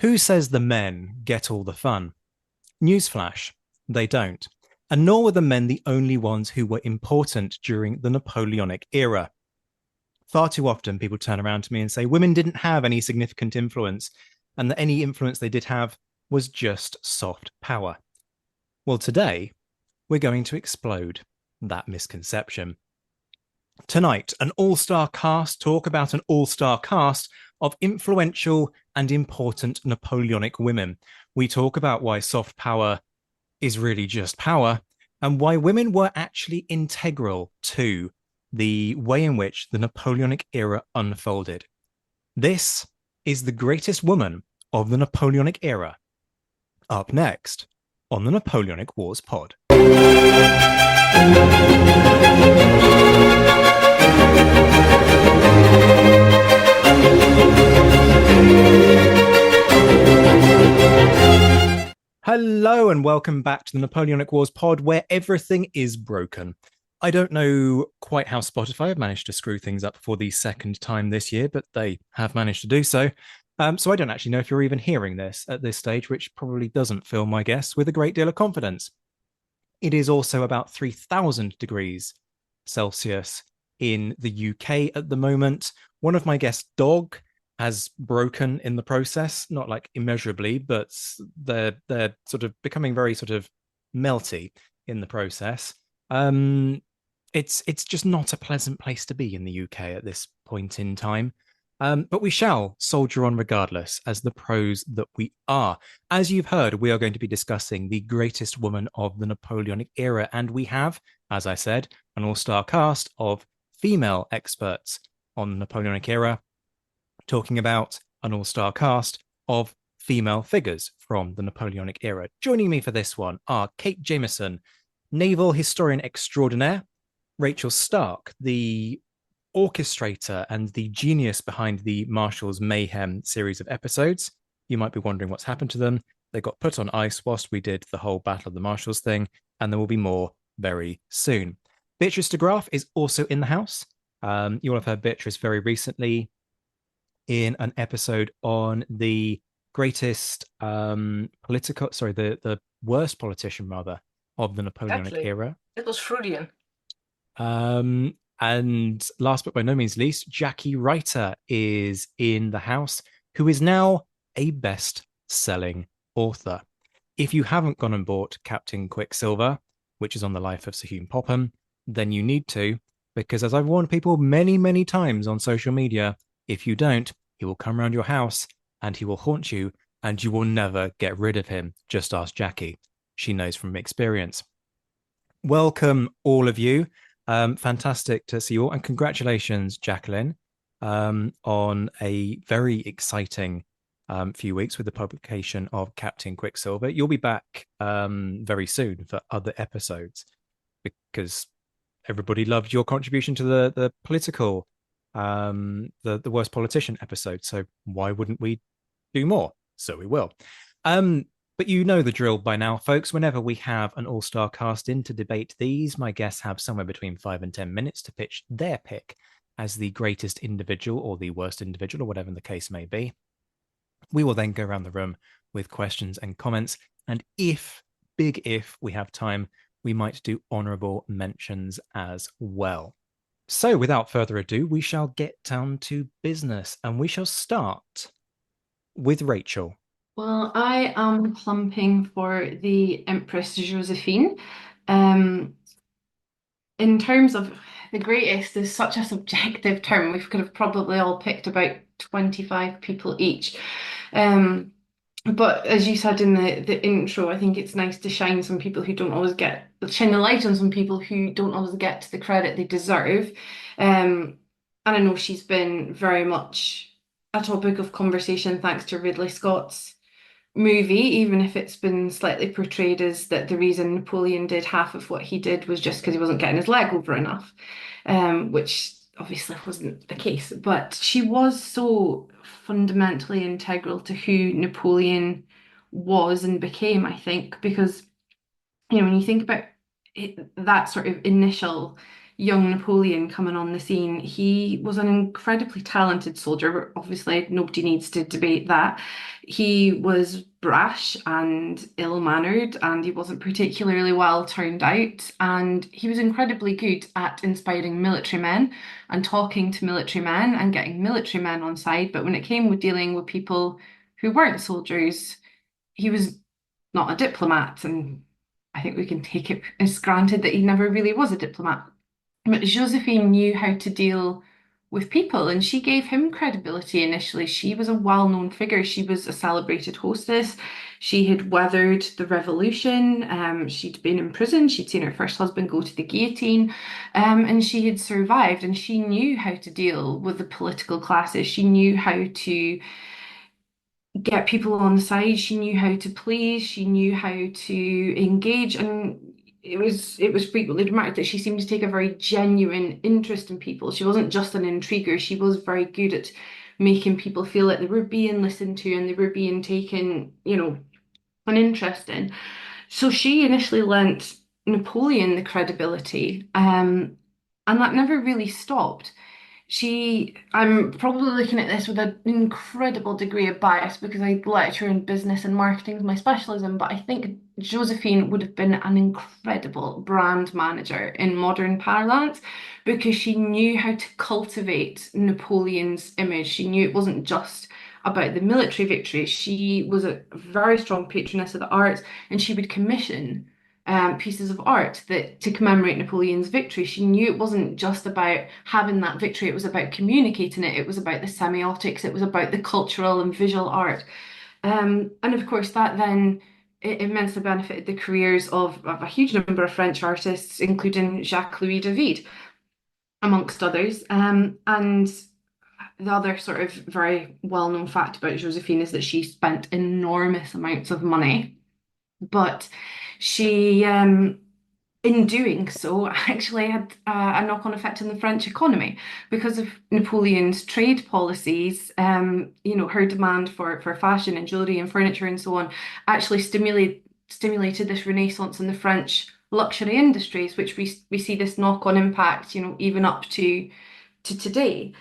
Who says the men get all the fun? Newsflash, they don't. And nor were the men the only ones who were important during the Napoleonic era. Far too often, people turn around to me and say women didn't have any significant influence, and that any influence they did have was just soft power. Well, today, we're going to explode that misconception. Tonight, an all-star cast talk about an all-star cast of influential and important Napoleonic women. We talk about why soft power is really just power and why women were actually integral to the way in which the Napoleonic era unfolded. This is the greatest woman of the Napoleonic era. Up next on the Napoleonic Wars pod. Hello and welcome back to the Napoleonic Wars pod, where everything is broken. I don't know quite how Spotify have managed to screw things up for the second time this year, but they have managed to do so. So I don't actually know if you're even hearing this at this stage, which probably doesn't fill my guests with a great deal of confidence. It is also about 3,000 degrees Celsius in the UK at the moment. One of my guests' dog has broken in the process, not like immeasurably, but they're sort of becoming very sort of melty in the process. It's just not a pleasant place to be in the UK at this point in time. But we shall soldier on regardless, as the pros that we are. As you've heard, we are going to be discussing the greatest woman of the Napoleonic era, and we have, as I said, an all-star cast of female experts on the Napoleonic era, talking about an all-star cast of female figures from the Napoleonic era. Joining me for this one are Kate Jamieson, naval historian extraordinaire, Rachael Stark, the orchestrator and the genius behind the Marshall's Mayhem series of episodes. You might be wondering what's happened to them. They got put on ice whilst we did the whole Battle of the Marshalls thing, and there will be more very soon. Beatrice de Graaf is also in the house. You will have heard Beatrice very recently in an episode on the greatest the worst politician rather of the Napoleonic Exactly. era. It was Freudian. And last but by no means least, Jackie Reiter is in the house, who is now a best-selling author. If you haven't gone and bought Captain Quicksilver, which is on the life of Sir Hugh Popham, then you need to, because as I've warned people many, many times on social media, if you don't, he will come around your house and he will haunt you and you will never get rid of him. Just ask Jackie. She knows from experience. Welcome, all of you. Fantastic to see you all. And congratulations, Jacqueline, on a very exciting few weeks with the publication of Captain Quicksilver. You'll be back very soon for other episodes because everybody loved your contribution to the political, the worst politician episode. So why wouldn't we do more? So we will. But you know the drill by now, folks. Whenever we have an all-star cast in to debate these, my guests have somewhere between 5 and 10 minutes to pitch their pick as the greatest individual or the worst individual, or whatever the case may be. We will then go around the room with questions and comments. And if we have time, we might do honorable mentions as well. So without further ado, we shall get down to business and we shall start with Rachael. Well, I am plumping for the Empress Josephine. Um, in terms of the greatest is such a subjective term. We could have probably all picked about 25 people each. Um, but as you said in the intro, I think it's nice to shine the light on some people who don't always get the credit they deserve. And I know she's been very much a topic of conversation thanks to Ridley Scott's movie, even if it's been slightly portrayed as that the reason Napoleon did half of what he did was just because he wasn't getting his leg over enough, which obviously wasn't the case. But she was so fundamentally integral to who Napoleon was and became, I think, because when you think about that sort of initial young Napoleon coming on the scene. He was an incredibly talented soldier. Obviously, nobody needs to debate that. He was brash and ill-mannered, and he wasn't particularly well turned out. And he was incredibly good at inspiring military men and talking to military men and getting military men on side. But when it came with dealing with people who weren't soldiers, he was not a diplomat. And I think we can take it as granted that he never really was a diplomat. But Josephine knew how to deal with people and she gave him credibility initially. She was a well-known figure. She was a celebrated hostess. She had weathered the revolution. She'd been in prison. She'd seen her first husband go to the guillotine. And she had survived and she knew how to deal with the political classes. She knew how to get people on the side. She knew how to please. She knew how to engage, and it was frequently remarked that she seemed to take a very genuine interest in people. She wasn't just an intriguer. She was very good at making people feel like they were being listened to and they were being taken, an interest in. So she initially lent Napoleon the credibility, and that never really stopped. I'm probably looking at this with an incredible degree of bias because I lecture in business and marketing is my specialism, but I think Josephine would have been an incredible brand manager in modern parlance because she knew how to cultivate Napoleon's image. She knew it wasn't just about the military victory. She was a very strong patroness of the arts and she would commission pieces of art that to commemorate Napoleon's victory. She knew it wasn't just about having that victory, it was about communicating it, it was about the semiotics, it was about the cultural and visual art. And of course, that then it immensely benefited the careers of a huge number of French artists, including Jacques-Louis David, amongst others. And the other sort of very well-known fact about Josephine is that she spent enormous amounts of money, but she in doing so, actually had a knock-on effect on the French economy because of Napoleon's trade policies. Her demand for fashion and jewelry and furniture and so on actually stimulated this renaissance in the French luxury industries, which we see this knock-on impact, even up to today.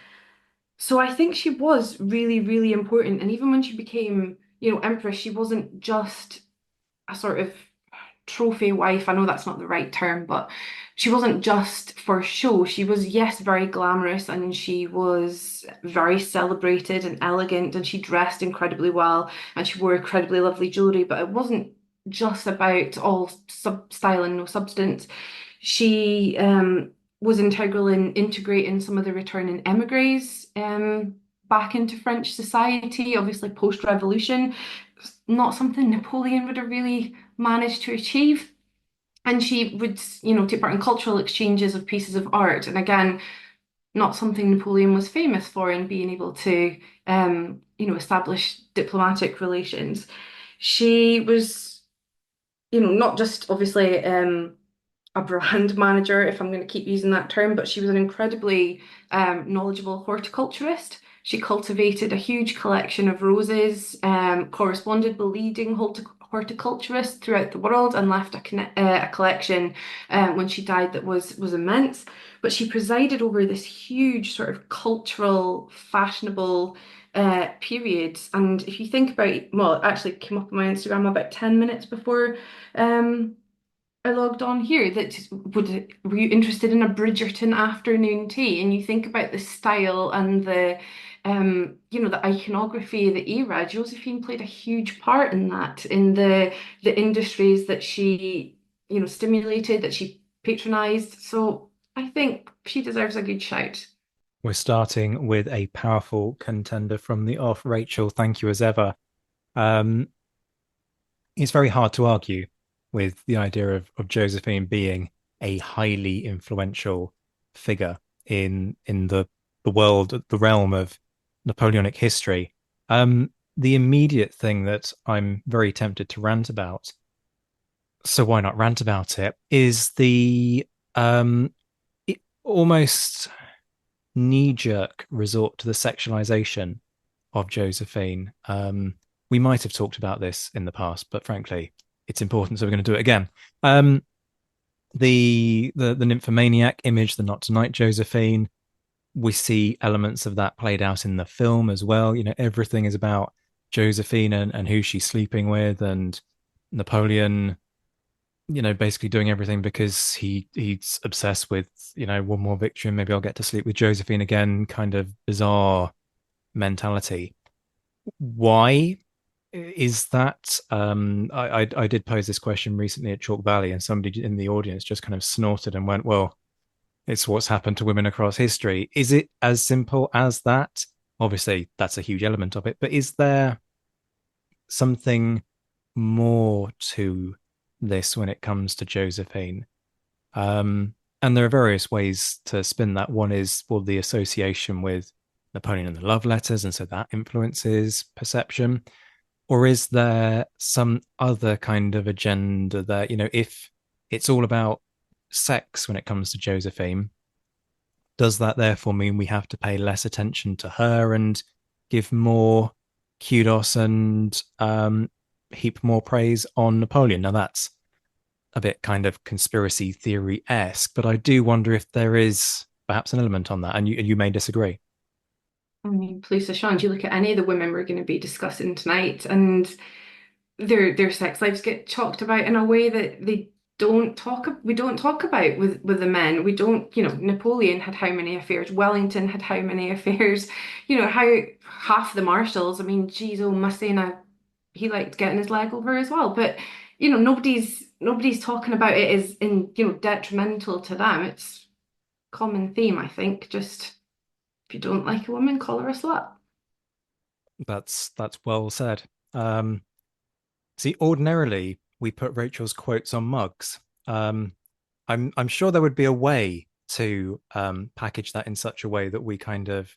So I think she was really, really important. And even when she became, Empress, she wasn't just a sort of trophy wife. I know that's not the right term, but she wasn't just for show. She was, yes, very glamorous and she was very celebrated and elegant and she dressed incredibly well and she wore incredibly lovely jewelry, but it wasn't just about all style and no substance. She was integral in integrating some of the returning emigres back into French society, obviously post-revolution. Not something Napoleon would have really managed to achieve. And she would, take part in cultural exchanges of pieces of art. And again, not something Napoleon was famous for in being able to, establish diplomatic relations. She was, not just obviously a brand manager, if I'm going to keep using that term, but she was an incredibly knowledgeable horticulturist. She cultivated a huge collection of roses, corresponded with leading horticulturists throughout the world, and left a collection when she died that was immense. But she presided over this huge sort of cultural, fashionable period. And if you think about, well, it actually came up on my Instagram about 10 minutes before I logged on here that were you interested in a Bridgerton afternoon tea? And you think about the style and the iconography of the era. Josephine played a huge part in that, in the industries that she, stimulated, that she patronized. So I think she deserves a good shout. We're starting with a powerful contender from the off. Rachael, thank you as ever. Um, it's very hard to argue with the idea of Josephine being a highly influential figure in the world, the realm of Napoleonic history. The immediate thing that I'm very tempted to rant about, so why not rant about it, is the almost knee-jerk resort to the sexualization of Josephine. We might have talked about this in the past, but frankly, it's important, so we're going to do it again. the nymphomaniac image, the not tonight Josephine. We see elements of that played out in the film as well. Everything is about Josephine and who she's sleeping with, and Napoleon, basically doing everything because he's obsessed with, one more victory and maybe I'll get to sleep with Josephine again, kind of bizarre mentality. Why is that? I did pose this question recently at Chalk Valley, and somebody in the audience just kind of snorted and went, "Well, it's what's happened to women across history." Is it as simple as that? Obviously, that's a huge element of it, but is there something more to this when it comes to Josephine? And there are various ways to spin that. One is, well, the association with Napoleon and the love letters, and so that influences perception. Or is there some other kind of agenda there? If it's all about sex when it comes to Josephine, does that therefore mean we have to pay less attention to her and give more kudos and heap more praise on Napoleon? Now, that's a bit kind of conspiracy theory esque, but I do wonder if there is perhaps an element on that, and you may disagree. I mean, please, Sean, you look at any of the women we're going to be discussing tonight, and their sex lives get talked about in a way that we don't talk about with the men. We don't, Napoleon had how many affairs, Wellington had how many affairs, how half the marshals, I mean, geez, oh Massena, he liked getting his leg over as well. But nobody's talking about it as in, detrimental to them. It's a common theme, I think. Just if you don't like a woman, call her a slut. That's well said. Um, See, ordinarily we put Rachel's quotes on mugs. I'm sure there would be a way to package that in such a way that we kind of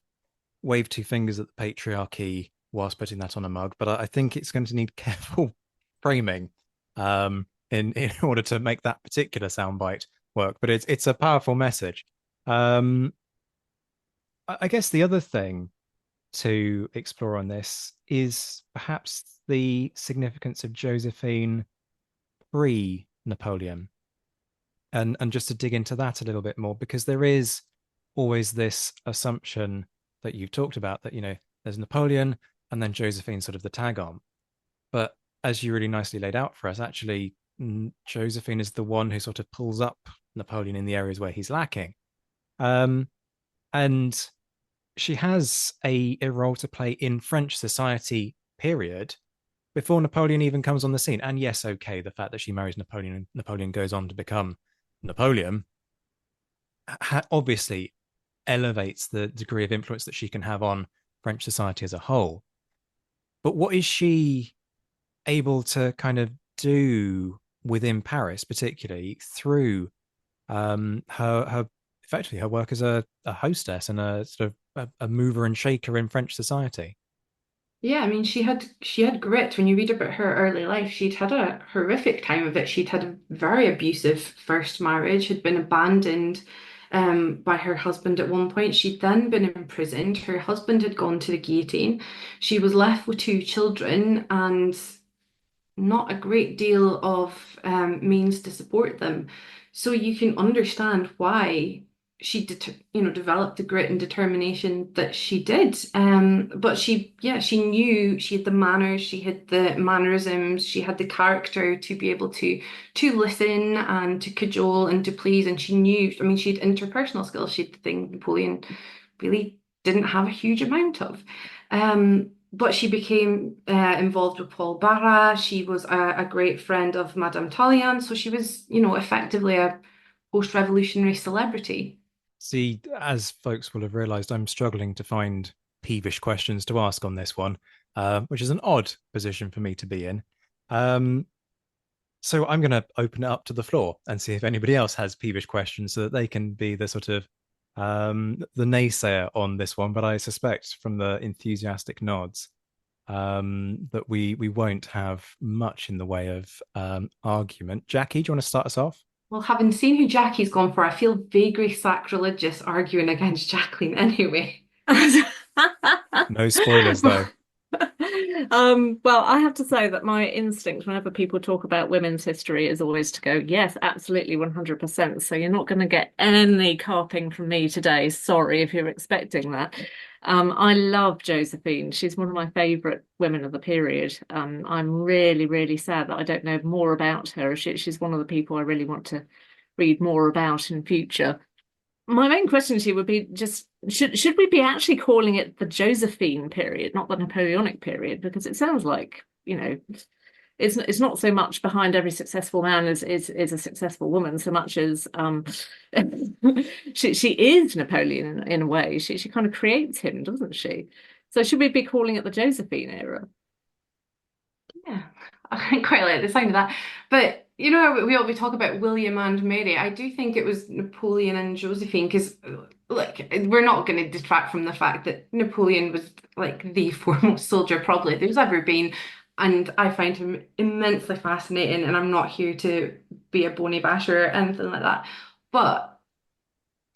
wave two fingers at the patriarchy whilst putting that on a mug. But I think it's going to need careful framing in order to make that particular soundbite work. But it's a powerful message. Um, I guess the other thing to explore on this is perhaps the significance of Josephine pre Napoleon, and just to dig into that a little bit more, because there is always this assumption that you've talked about that there's Napoleon and then Josephine sort of the tag on, but as you really nicely laid out for us, actually Josephine is the one who sort of pulls up Napoleon in the areas where he's lacking, um, and she has a role to play in French society, period, before Napoleon even comes on the scene. And yes, okay, the fact that she marries Napoleon and Napoleon goes on to become Napoleon obviously elevates the degree of influence that she can have on French society as a whole. But what is she able to kind of do within Paris, particularly through her effectively her work as a hostess and a sort of a mover and shaker in French society? Yeah, I mean, she had grit. When you read about her early life, she'd had a horrific time of it. She'd had a very abusive first marriage, had been abandoned by her husband at one point. She'd then been imprisoned. Her husband had gone to the guillotine. She was left with two children and not a great deal of means to support them. So you can understand why she developed the grit and determination that she did. But she knew she had the manners, she had the mannerisms, she had the character to be able to listen and to cajole and to please. And she knew, I mean, she had interpersonal skills. She had the thing Napoleon really didn't have a huge amount of. But she became involved with Paul Barra. She was a great friend of Madame Tallien, so she was, effectively a post-revolutionary celebrity. See, as folks will have realized, I'm struggling to find peevish questions to ask on this one, which is an odd position for me to be in. Um, so I'm going to open it up to the floor and see if anybody else has peevish questions so that they can be the sort of the naysayer on this one. But I suspect from the enthusiastic nods that we won't have much in the way of argument. Jackie, do you want to start us off? Well, having seen who Jackie's gone for, I feel vaguely sacrilegious arguing against Jacqueline anyway. No spoilers though. Well, I have to say that my instinct whenever people talk about women's history is always to go, yes, absolutely, 100%. So you're not going to get any carping from me today. Sorry if you're expecting that. I love Josephine. She's one of my favorite women of the period. I'm really, really sad that I don't know more about her. She's one of the people I really want to read more about in future. My main question to you would be just should we be actually calling it the Josephine period, not the Napoleonic period? Because it sounds like, it's not so much behind every successful man is a successful woman, so much as she is Napoleon in a way. She kind of creates him, doesn't she? So should we be calling it the Josephine era? Yeah, I quite like the sound of that. But you know, we talk about William and Mary. I do think it was Napoleon and Josephine because, look, we're not going to detract from the fact that Napoleon was like the foremost soldier probably there's ever been, and I find him immensely fascinating. And I'm not here to be a bony basher or anything like that, but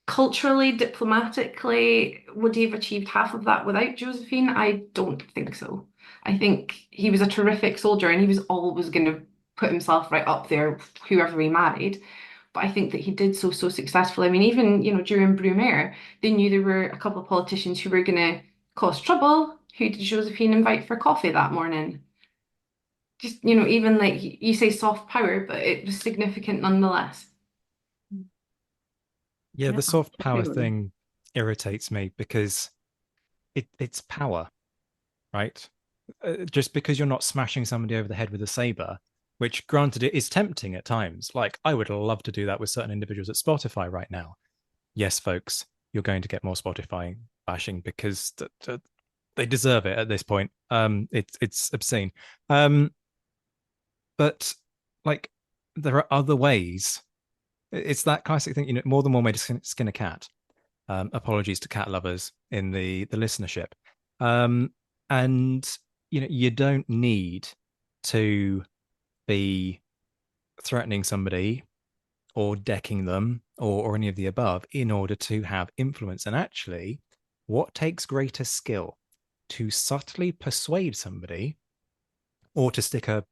culturally, diplomatically, would he have achieved half of that without Josephine? I don't think so. I think he was a terrific soldier and he was always going to put himself right up there, whoever he married. But I think that he did so successfully. I mean, even, during Brumaire, they knew there were a couple of politicians who were going to cause trouble. Who did Josephine invite for coffee that morning? Just, even like you say soft power, but it was significant nonetheless. Yeah, Yeah, the soft power absolutely. thing irritates me because it's power, right? Just because you're not smashing somebody over the head with a saber, which granted it is tempting at times. Like I would love to do that with certain individuals at Spotify right now. Yes, folks, you're going to get more Spotify bashing because they deserve it at this point. It's obscene. Um, but like there are other ways. It's that classic thing, more than one way to skin a cat. Apologies to cat lovers in the listenership. Um, and you don't need to be threatening somebody or decking them or any of the above in order to have influence. And actually, what takes greater skill to subtly persuade somebody or to stick I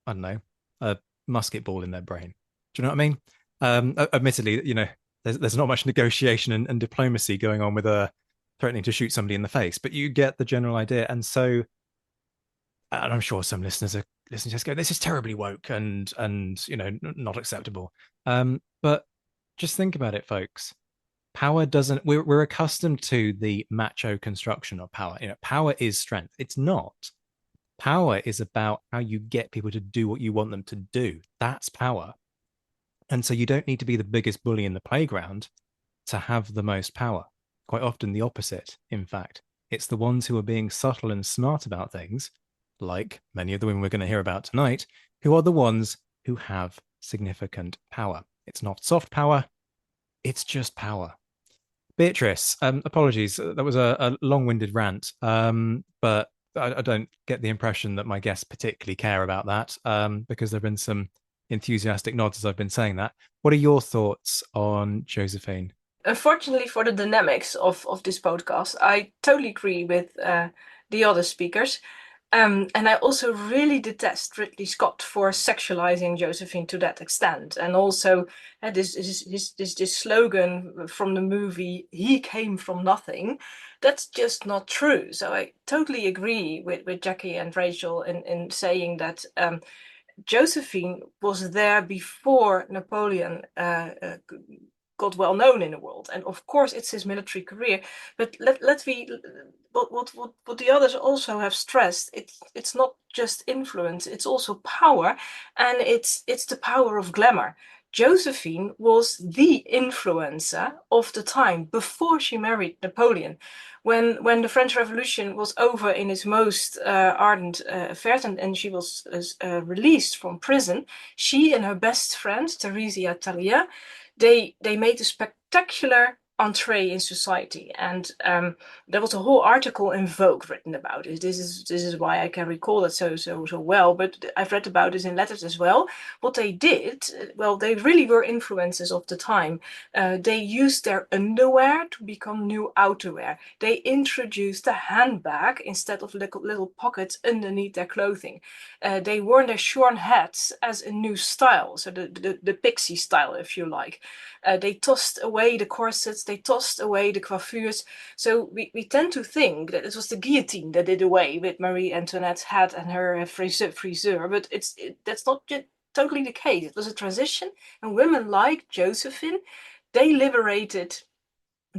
don't know, a musket ball in their brain? Do you know what I mean? Admittedly, there's not much negotiation and diplomacy going on with threatening to shoot somebody in the face, but you get the general idea. And I'm sure some listeners are listening to us go, "This is terribly woke and not acceptable." But just think about it, folks. Power doesn't. We're accustomed to the macho construction of power. Power is strength. It's not. Power is about how you get people to do what you want them to do. That's power. And so you don't need to be the biggest bully in the playground to have the most power. Quite often the opposite, in fact. It's the ones who are being subtle and smart about things, like many of the women we're going to hear about tonight, who are the ones who have significant power. It's not soft power, it's just power. Beatrice, apologies, that was a long-winded rant, but I don't get the impression that my guests particularly care about that, because there have been some enthusiastic nods as I've been saying that. What are your thoughts on Josephine? Unfortunately for the dynamics of this podcast, I totally agree with the other speakers. And I also really detest Ridley Scott for sexualizing Josephine to that extent. And also this slogan from the movie, "He came from nothing." That's just not true. So I totally agree with Jackie and Rachel in saying that Josephine was there before Napoleon got well known in the world, and of course it's his military career. But let's be what the others also have stressed. It's not just influence; it's also power, and it's the power of glamour. Josephine was the influencer of the time before she married Napoleon. When the French Revolution was over in its most ardent affairs, and she was released from prison, she and her best friend, Theresia Thalia, they made a spectacular entree in society. And there was a whole article in Vogue written about it. This is why I can recall it so well. But I've read about this in letters as well. What they did, well, they really were influences of the time. They used their underwear to become new outerwear. They introduced a handbag instead of little pockets underneath their clothing. They wore their shorn hats as a new style, so the pixie style, if you like. They tossed away the corsets, they tossed away the coiffures. So we tend to think that it was the guillotine that did away with Marie Antoinette's hat and her friseur, but that's not totally the case. It was a transition, and women like Josephine, they liberated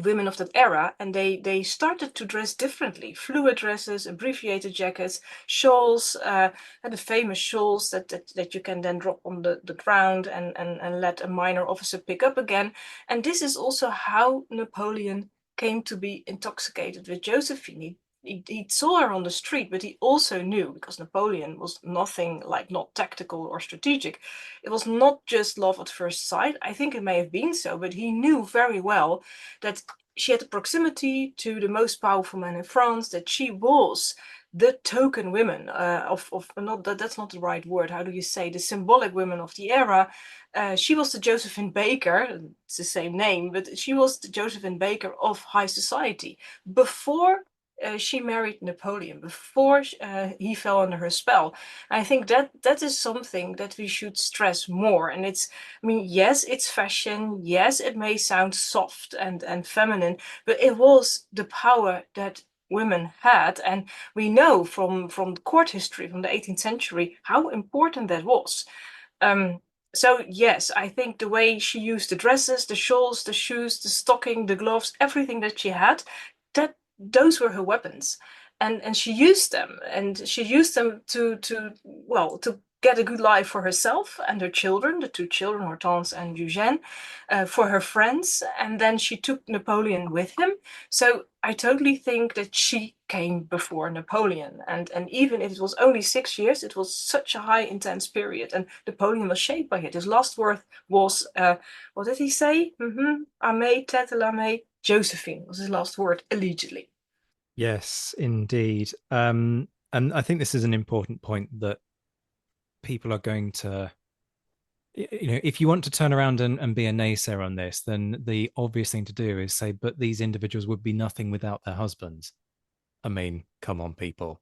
women of that era, and they started to dress differently. Fluid dresses, abbreviated jackets, shawls, and the famous shawls that you can then drop on the ground and let a minor officer pick up again. And this is also how Napoleon came to be intoxicated with Josephine. He saw her on the street, but he also knew, because Napoleon was nothing like not tactical or strategic. It was not just love at first sight. I think it may have been so, but he knew very well that she had a proximity to the most powerful man in France, that she was the token women of not that's not the right word. How do you say the symbolic women of the era? She was the Josephine Baker. It's the same name, but she was the Josephine Baker of high society before she married Napoleon, before he fell under her spell. I think that is something that we should stress more. And I mean, yes, it's fashion. Yes, it may sound soft and feminine, but it was the power that women had. And we know from court history, from the 18th century, how important that was. So yes, I think the way she used the dresses, the shawls, the shoes, the stocking, the gloves, everything that she had, that those were her weapons, and she used them, to get a good life for herself and her children, the two children, Hortense and Eugène, for her friends, and then she took Napoleon with him. So I totally think that she came before Napoleon, and even if it was only 6 years, it was such a high intense period, and Napoleon was shaped by it. His last word was, what did he say? Amé, tête l'amé. Josephine was his last word, allegedly. Yes, indeed. And I think this is an important point that people are going to, if you want to turn around and be a naysayer on this, then the obvious thing to do is say, but these individuals would be nothing without their husbands. I mean, come on, people.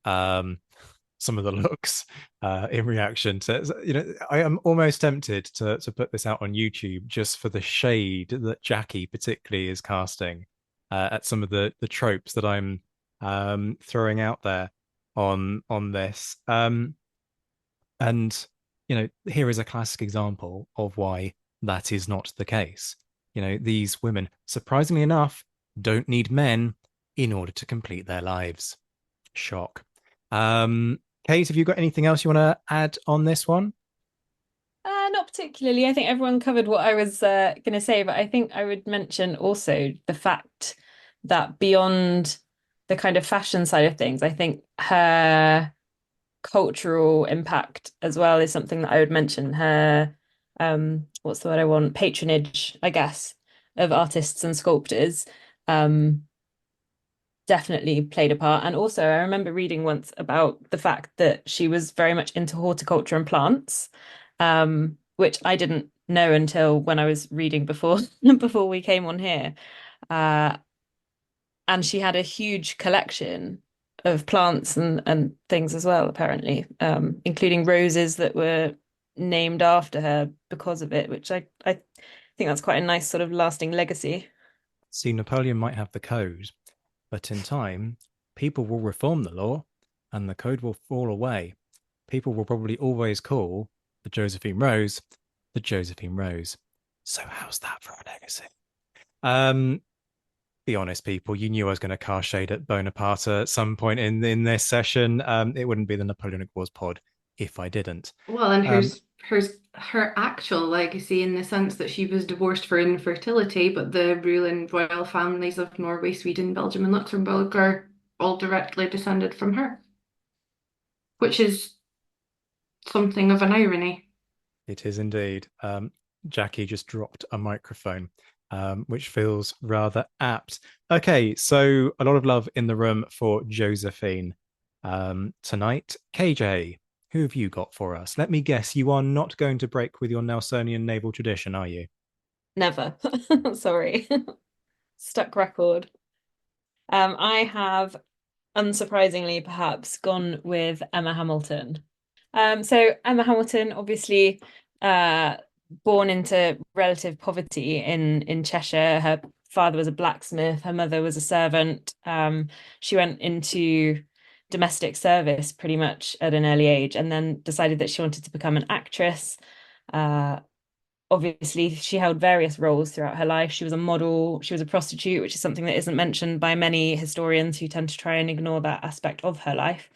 Some of the looks in reaction to, I am almost tempted to put this out on YouTube just for the shade that Jackie particularly is casting at some of the tropes that I'm throwing out there on this. And here is a classic example of why that is not the case. These women, surprisingly enough, don't need men in order to complete their lives. Shock. Kate, have you got anything else you want to add on this one? Not particularly. I think everyone covered what I was going to say, but I think I would mention also the fact that beyond the kind of fashion side of things, I think her cultural impact as well is something that I would mention. Her, what's the word I want? Patronage, I guess, of artists and sculptors. Definitely played a part. And also, I remember reading once about the fact that she was very much into horticulture and plants, which I didn't know until when I was reading before before we came on here. And she had a huge collection of plants and things as well, apparently, including roses that were named after her because of it, which I think that's quite a nice sort of lasting legacy. See, Napoleon might have the code, but in time, people will reform the law and the code will fall away. People will probably always call the Josephine Rose the Josephine Rose. So how's that for a legacy? Be honest, people, you knew I was going to cast shade at Bonaparte at some point in this session. It wouldn't be the Napoleonic Wars pod if I didn't. Well, and her actual legacy, in the sense that she was divorced for infertility, but the ruling royal families of Norway, Sweden, Belgium, and Luxembourg are all directly descended from her, which is something of an irony. It is indeed. Jackie just dropped a microphone. which feels rather apt. Okay, so a lot of love in the room for Josephine tonight. KJ, who have you got for us? Let me guess, you are not going to break with your Nelsonian naval tradition, are you? Never. Sorry. Stuck record. I have, unsurprisingly, perhaps gone with Emma Hamilton. So Emma Hamilton, obviously, born into relative poverty in Cheshire. Her father was a blacksmith, her mother was a servant. She went into domestic service pretty much at an early age, and then decided that she wanted to become an actress. Uh, Obviously, she held various roles throughout her life. She was a model, she was a prostitute, which is something that isn't mentioned by many historians who tend to try and ignore that aspect of her life.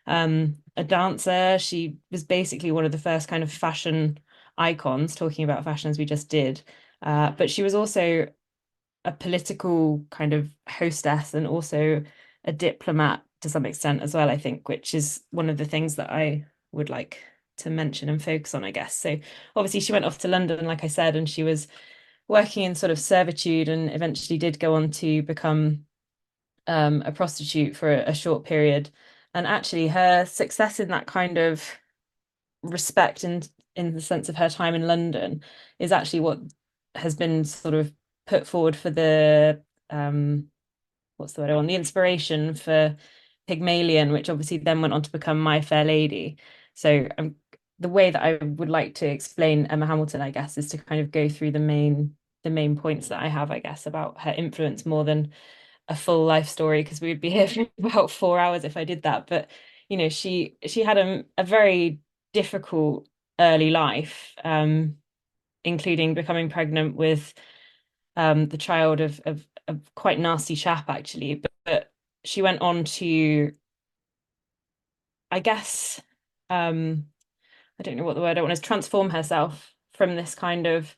A dancer. She was basically one of the first kind of fashion icons, talking about fashion as we just did. But she was also a political kind of hostess and also a diplomat to some extent as well, I think, which is one of the things that I would like to mention and focus on, I guess. So obviously she went off to London, like I said, and she was working in sort of servitude and eventually did go on to become a prostitute for a short period. And actually, her success in that kind of respect and in the sense of her time in London is actually what has been sort of put forward for the what's the word I want, the inspiration for Pygmalion, which obviously then went on to become My Fair Lady. So the way that I would like to explain Emma Hamilton, I guess, is to kind of go through the main points that I have, I guess, about her influence more than a full life story, because we would be here for about 4 hours if I did that. But she had a very difficult early life, including becoming pregnant with the child of a quite nasty chap, actually. But she went on to, I guess, I don't know what the word I want is, transform herself from this kind of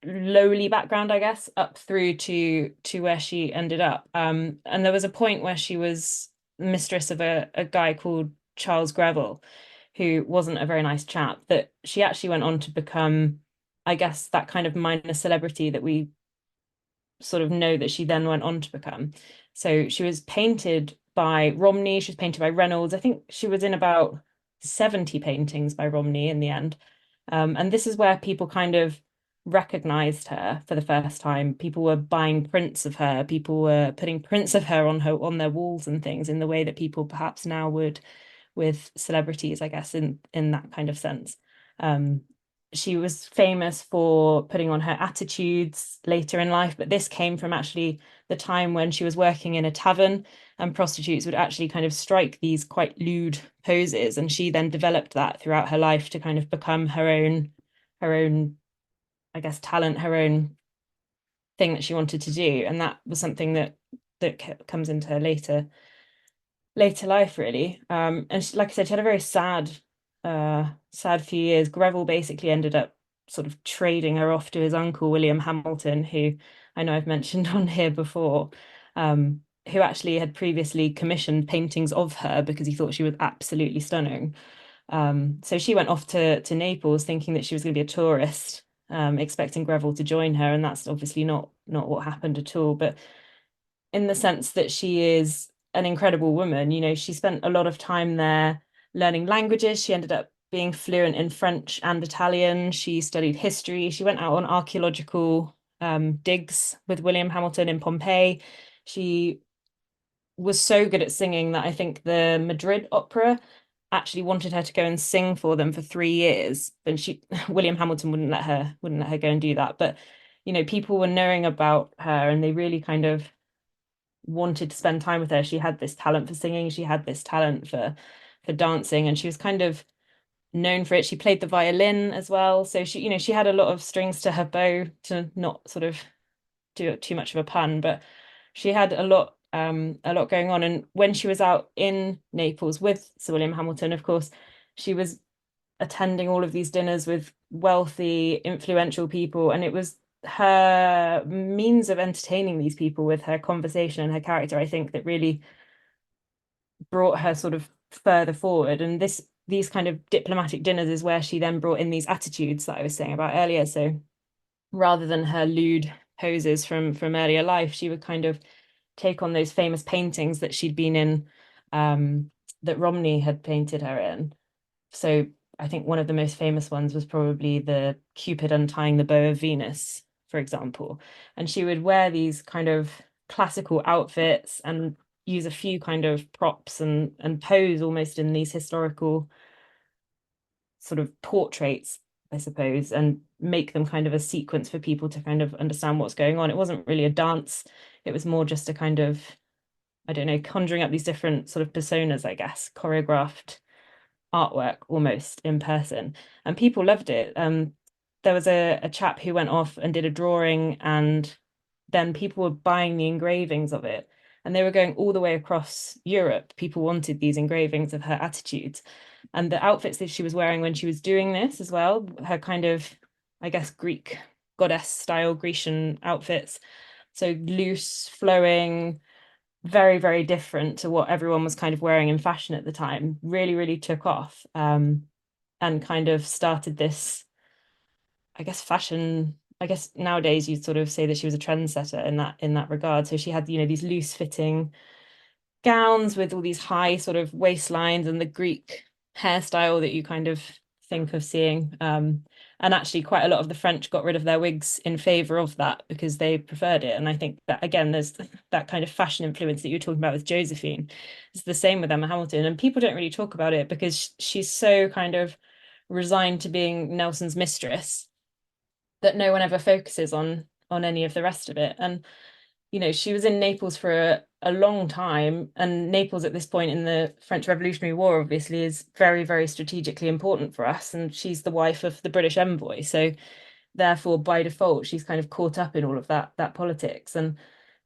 lowly background, I guess, up through to where she ended up. And there was a point where she was mistress of a guy called Charles Greville, who wasn't a very nice chap, that she actually went on to become, I guess, that kind of minor celebrity that we sort of know that she then went on to become. So she was painted by Romney, she was painted by Reynolds. I think she was in about 70 paintings by Romney in the end. And this is where people kind of recognized her for the first time. People were buying prints of her, people were putting prints of her on their walls and things, in the way that people perhaps now would with celebrities, I guess, in that kind of sense. She was famous for putting on her attitudes later in life, but this came from actually the time when she was working in a tavern, and prostitutes would actually kind of strike these quite lewd poses, and she then developed that throughout her life to kind of become her own, I guess, talent, her own thing that she wanted to do. And that was something that comes into her later life, really. And she, like I said, she had a very sad few years. Greville basically ended up sort of trading her off to his uncle William Hamilton, who I know I've mentioned on here before, who actually had previously commissioned paintings of her because he thought she was absolutely stunning. So she went off to Naples thinking that she was going to be a tourist, expecting Greville to join her, and that's obviously not what happened at all. But in the sense that she is an incredible woman, she spent a lot of time there learning languages. She ended up being fluent in French and Italian. She studied history. She went out on archaeological digs with William Hamilton in Pompeii. She was so good at singing that I think the Madrid Opera actually wanted her to go and sing for them for 3 years, and William Hamilton wouldn't let her go and do that. But people were knowing about her, and they really kind of wanted to spend time with her. She had this talent for singing, she had this talent for dancing, and she was kind of known for it. She played the violin as well, so she had a lot of strings to her bow, to not sort of do too much of a pun, but she had a lot going on. And when she was out in Naples with Sir William Hamilton, of course, she was attending all of these dinners with wealthy, influential people, and it was her means of entertaining these people with her conversation and her character, I think, that really brought her sort of further forward. And these kind of diplomatic dinners is where she then brought in these attitudes that I was saying about earlier. So rather than her lewd poses from earlier life, she would kind of take on those famous paintings that she'd been in, that Romney had painted her in. So I think one of the most famous ones was probably the Cupid untying the bow of Venus, for example. And she would wear these kind of classical outfits and use a few kind of props and pose almost in these historical sort of portraits, I suppose, and make them kind of a sequence for people to kind of understand what's going on. It wasn't really a dance. It was more just a kind of, I don't know, conjuring up these different sort of personas, I guess, choreographed artwork almost in person. And people loved it. There was a chap who went off and did a drawing, and then people were buying the engravings of it. And they were going all the way across Europe. People wanted these engravings of her attitudes. And the outfits that she was wearing when she was doing this as well, her kind of, I guess, Greek goddess style Grecian outfits. So loose, flowing, very, very different to what everyone was kind of wearing in fashion at the time, really, really took off, and kind of started this, I guess, fashion. I guess nowadays you'd sort of say that she was a trendsetter in that regard. So she had, these loose fitting gowns with all these high sort of waistlines and the Greek hairstyle that you kind of think of seeing. And actually, quite a lot of the French got rid of their wigs in favor of that because they preferred it. And I think that, again, there's that kind of fashion influence that you're talking about with Josephine. It's the same with Emma Hamilton. And people don't really talk about it because she's so kind of resigned to being Nelson's mistress that no one ever focuses on any of the rest of it. And she was in Naples for a long time, and Naples at this point in the French Revolutionary War obviously is very, very strategically important for us, and she's the wife of the British envoy, so therefore by default she's kind of caught up in all of that politics. And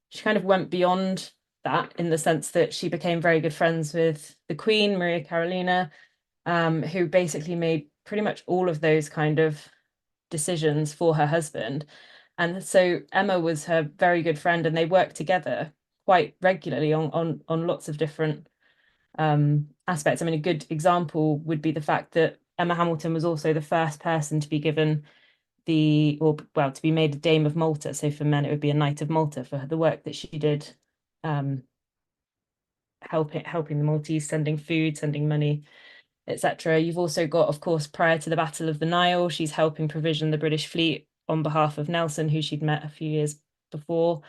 she kind of went beyond that in the sense that she became very good friends with the Queen, Maria Carolina, who basically made pretty much all of those kind of decisions for her husband. And so Emma was her very good friend, and they worked together quite regularly on lots of different aspects. I mean, a good example would be the fact that Emma Hamilton was also the first person to be given to be made a Dame of Malta. So for men, it would be a Knight of Malta for the work that she did, helping the Maltese, sending food, sending money, etc. You've also got, of course, prior to the Battle of the Nile, she's helping provision the British fleet on behalf of Nelson, who she'd met a few years before.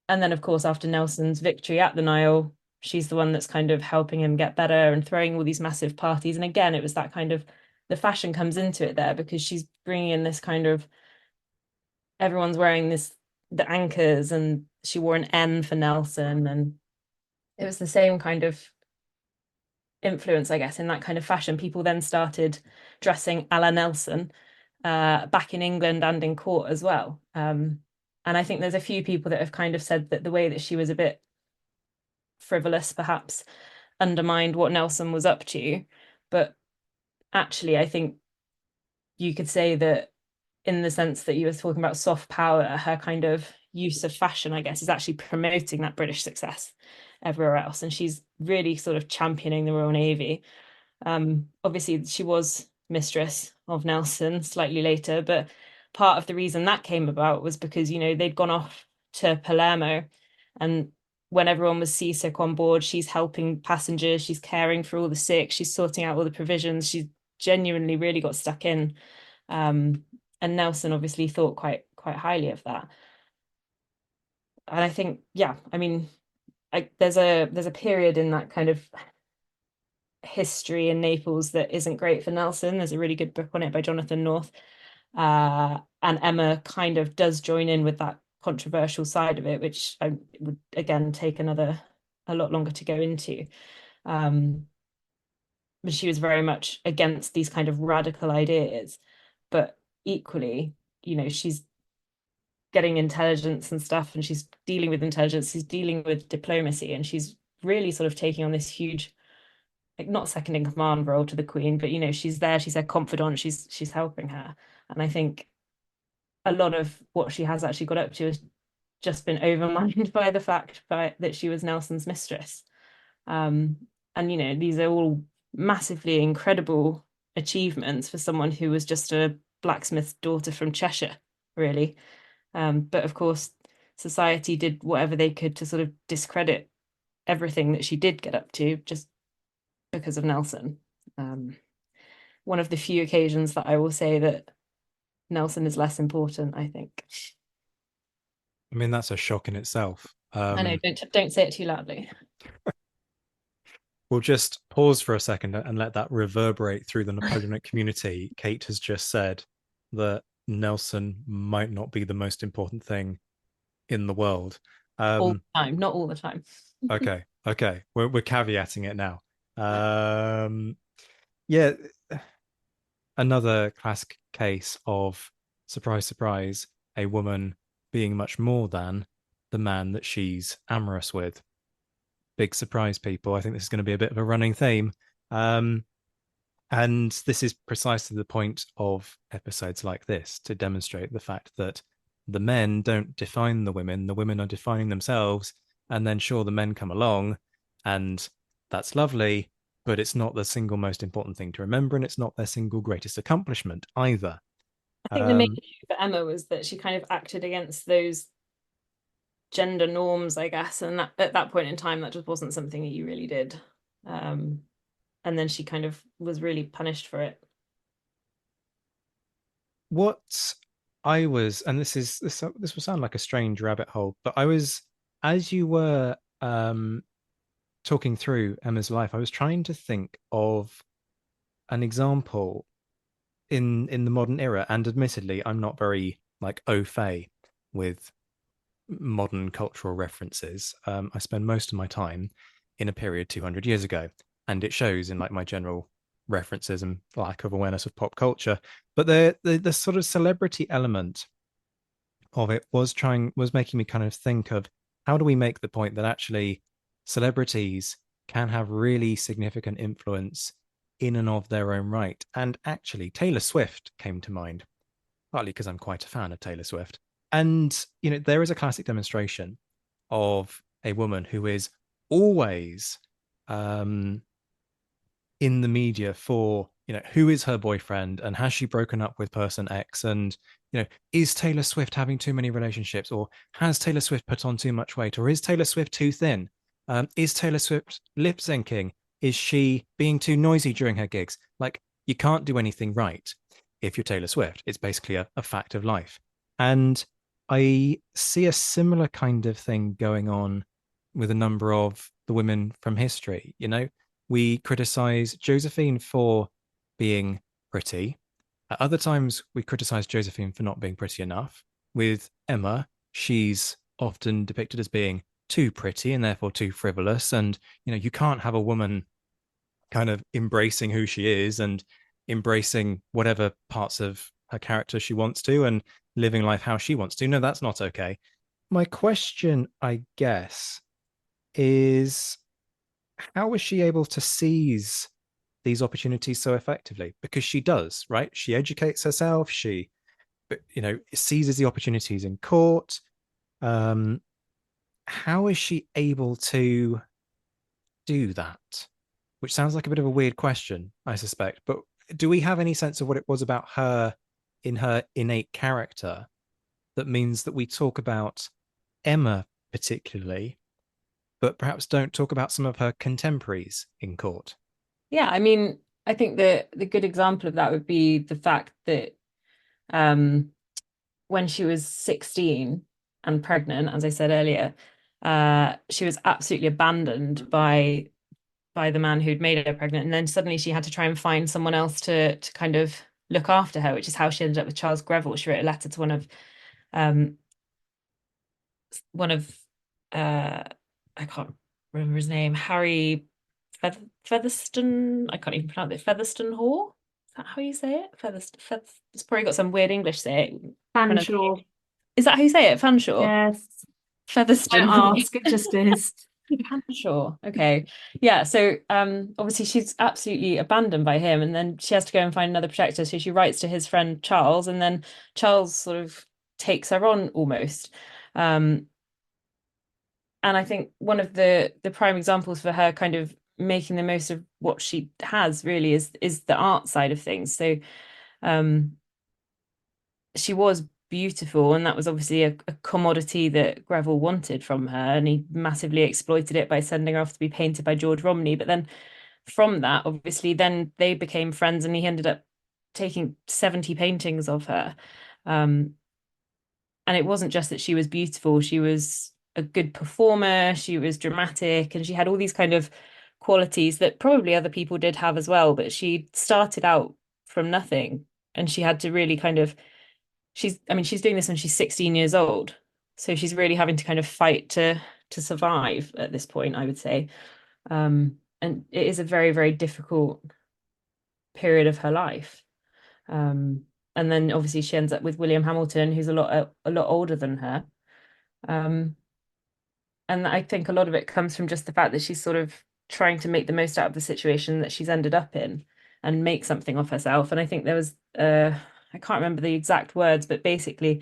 And then, of course, after Nelson's victory at the Nile, she's the one that's kind of helping him get better and throwing all these massive parties. And again, it was that kind of, the fashion comes into it there because she's bringing in this kind of, everyone's wearing the anchors, and she wore an N for Nelson. And it was the same kind of influence, I guess, in that kind of fashion. People then started dressing a la Nelson, back in England and in court as well. And I think there's a few people that have kind of said that the way that she was a bit frivolous perhaps undermined what Nelson was up to. But actually, I think you could say that in the sense that you were talking about soft power, her kind of use of fashion, I guess, is actually promoting that British success everywhere else. And she's really sort of championing the Royal Navy. Obviously, she was mistress of Nelson slightly later, but part of the reason that came about was because, they'd gone off to Palermo, and when everyone was seasick on board, she's helping passengers, she's caring for all the sick, she's sorting out all the provisions. She genuinely really got stuck in. And Nelson obviously thought quite highly of that. And I think, yeah, I mean, there's a period in that kind of history in Naples that isn't great for Nelson. There's a really good book on it by Jonathan North. And Emma kind of does join in with that controversial side of it, which I would again take a lot longer to go into. But she was very much against these kind of radical ideas, but equally, she's getting intelligence and stuff, and she's dealing with intelligence, she's dealing with diplomacy, and she's really sort of taking on this huge, like, not second in command role to the Queen, but she's there, she's her confidant, she's helping her. And I think a lot of what she has actually got up to has just been overmined by the fact that she was Nelson's mistress. And these are all massively incredible achievements for someone who was just a blacksmith's daughter from Cheshire, really. But of course, society did whatever they could to sort of discredit everything that she did get up to just because of Nelson. One of the few occasions that I will say that Nelson is less important, I think. I mean, that's a shock in itself. I know, don't say it too loudly. We'll just pause for a second and let that reverberate through the Napoleonic community. Kate has just said that Nelson might not be the most important thing in the world. All the time, not all the time. Okay. We're caveating it now. Yeah, another classic case of surprise, surprise, a woman being much more than the man that she's amorous with. Big surprise, people. I think this is going to be a bit of a running theme. And this is precisely the point of episodes like this, to demonstrate the fact that the men don't define the women are defining themselves. And then, sure, the men come along, and that's lovely, but it's not the single most important thing to remember, and it's not their single greatest accomplishment either. I think the main issue for Emma was that she kind of acted against those gender norms, I guess, and that, at that point in time, that just wasn't something that you really did. And then she kind of was really punished for it. What I was, and this will sound like a strange rabbit hole, but I was, as you were talking through Emma's life, I was trying to think of an example in the modern era, and admittedly, I'm not very like au fait with modern cultural references. I spend most of my time in a period 200 years ago, and it shows in like my general references and lack of awareness of pop culture. But the sort of celebrity element of it was making me kind of think of, how do we make the point that actually celebrities can have really significant influence in and of their own right? And actually, Taylor Swift came to mind, partly because I'm quite a fan of Taylor Swift. And, there is a classic demonstration of a woman who is always in the media for, who is her boyfriend, and has she broken up with person X? And, is Taylor Swift having too many relationships, or has Taylor Swift put on too much weight, or is Taylor Swift too thin? Is Taylor Swift lip syncing? Is she being too noisy during her gigs? Like, you can't do anything right if you're Taylor Swift. It's basically a fact of life. And I see a similar kind of thing going on with a number of the women from history. We criticize Josephine for being pretty. At other times, we criticize Josephine for not being pretty enough. With Emma, she's often depicted as being too pretty and therefore too frivolous. And, you can't have a woman kind of embracing who she is and embracing whatever parts of her character she wants to and living life how she wants to. No, that's not okay. My question, I guess, is, how was she able to seize these opportunities so effectively? Because she does, right? She educates herself. She, seizes the opportunities in court. How is she able to do that? Which sounds like a bit of a weird question, I suspect. But do we have any sense of what it was about her in her innate character that means that we talk about Emma particularly, but perhaps don't talk about some of her contemporaries in court? Yeah, I mean, I think the good example of that would be the fact that when she was 16 and pregnant, as I said earlier, she was absolutely abandoned by the man who'd made her pregnant, and then suddenly she had to try and find someone else to kind of look after her, which is how she ended up with Charles Greville. She wrote a letter to one of I can't remember his name, Harry Featherstone. I can't even pronounce it. Featherstone Hall. Is that how you say it? It's probably got some weird English say it. Fanshawe. Is that how you say it? Fanshawe. Yes. Featherstone. I ask, it just is. Sure. Okay. Yeah. So obviously she's absolutely abandoned by him, and then she has to go and find another protector. So she writes to his friend Charles, and then Charles sort of takes her on almost. And I think one of the prime examples for her kind of making the most of what she has really is the art side of things. So she was beautiful, and that was obviously a commodity that Greville wanted from her, and he massively exploited it by sending her off to be painted by George Romney. But then from that, obviously, then they became friends, and he ended up taking 70 paintings of her. And it wasn't just that she was beautiful, she was a good performer, she was dramatic, and she had all these kind of qualities that probably other people did have as well. But she started out from nothing, and she had to really kind of, she's doing this when she's 16 years old. So she's really having to kind of fight to survive at this point, I would say. And it is a very, very difficult period of her life. And then obviously she ends up with William Hamilton, who's a lot older than her. And I think a lot of it comes from just the fact that she's sort of trying to make the most out of the situation that she's ended up in and make something of herself. And I think there was I can't remember the exact words, but basically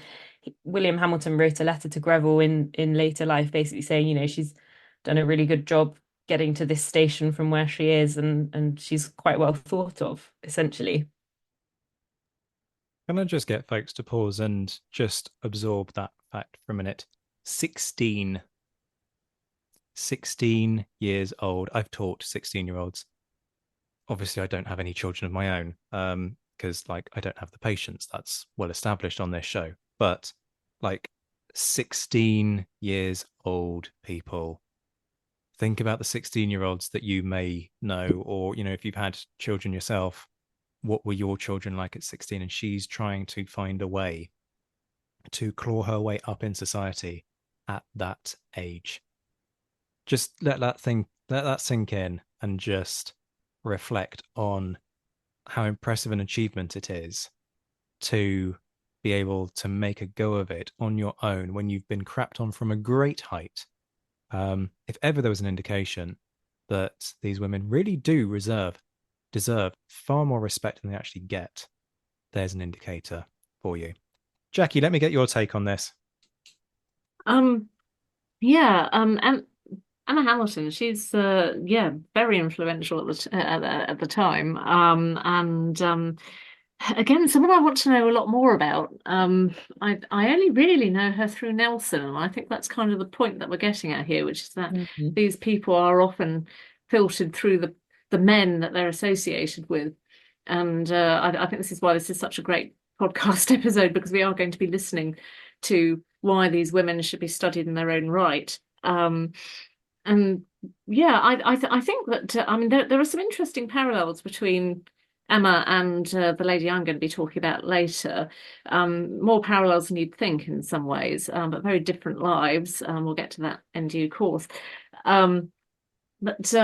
William Hamilton wrote a letter to Greville in later life, basically saying, you know, she's done a really good job getting to this station from where she is, and she's quite well thought of, essentially. Can I just get folks to pause and just absorb that fact for a minute? 16 years old. I've taught 16-year-olds. Obviously, I don't have any children of my own, because like I don't have the patience. That's well established on this show. But like 16 years old people, think about the 16-year-olds that you may know, or you know, if you've had children yourself, what were your children like at 16? And she's trying to find a way to claw her way up in society at that age. Just let that sink in, and just reflect on how impressive an achievement it is to be able to make a go of it on your own when you've been crapped on from a great height. If ever there was an indication that these women really do deserve far more respect than they actually get, there's an indicator for you. Jackie, let me get your take on this. Yeah, and Emma Hamilton, she's very influential at the time. And again, someone I want to know a lot more about. I only really know her through Nelson, and I think that's kind of the point that we're getting at here, which is that these people are often filtered through the men that they're associated with. And I think this is why this is such a great podcast episode, because we are going to be listening to why these women should be studied in their own right. And yeah, I think that I mean there are some interesting parallels between Emma and the lady I'm going to be talking about later. More parallels than you'd think in some ways, but very different lives. We'll get to that in due course. But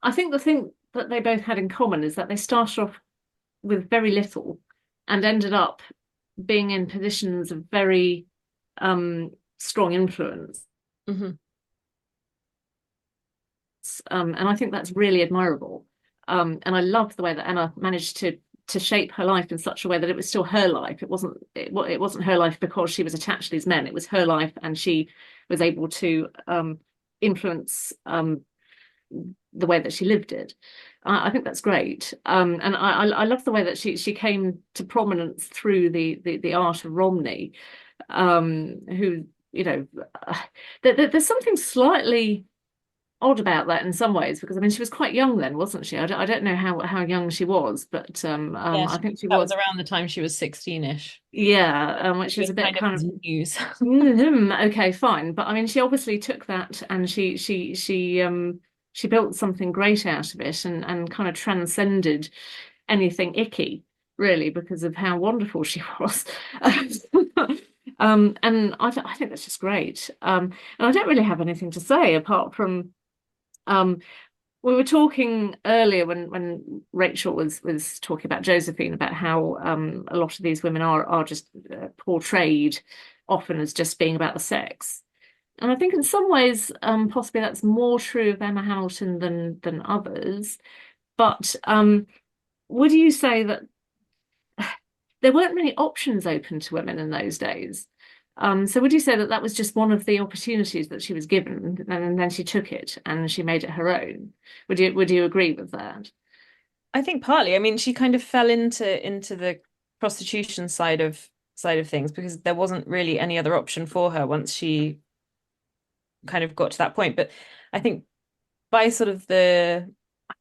I think the thing that they both had in common is that they started off with very little and ended up being in positions of very strong influence. Mm-hmm. And I think that's really admirable. And I love the way that Emma managed to shape her life in such a way that it was still her life. It wasn't her life because she was attached to these men. It was her life, and she was able to influence the way that she lived it. I think that's great. And I love the way that she came to prominence through the art of Romney, who, you know, there's something slightly odd about that in some ways, because I mean she was quite young then, wasn't she? I don't know how young she was, but I think that was around the time she was 16-ish. Yeah, which is a bit kind of news. Okay, fine, but I mean she obviously took that and she built something great out of it, and kind of transcended anything icky, really, because of how wonderful she was. And I think that's just great. And I don't really have anything to say apart from we were talking earlier when Rachael was talking about Josephine, about how a lot of these women are just portrayed often as just being about the sex. And I think in some ways, possibly that's more true of Emma Hamilton than others. But would you say that there weren't many options open to women in those days? So would you say that that was just one of the opportunities that she was given, and then she took it and she made it her own? Would you agree with that? I think partly. I mean, she kind of fell into the prostitution side of things, because there wasn't really any other option for her once she kind of got to that point. But I think by sort of I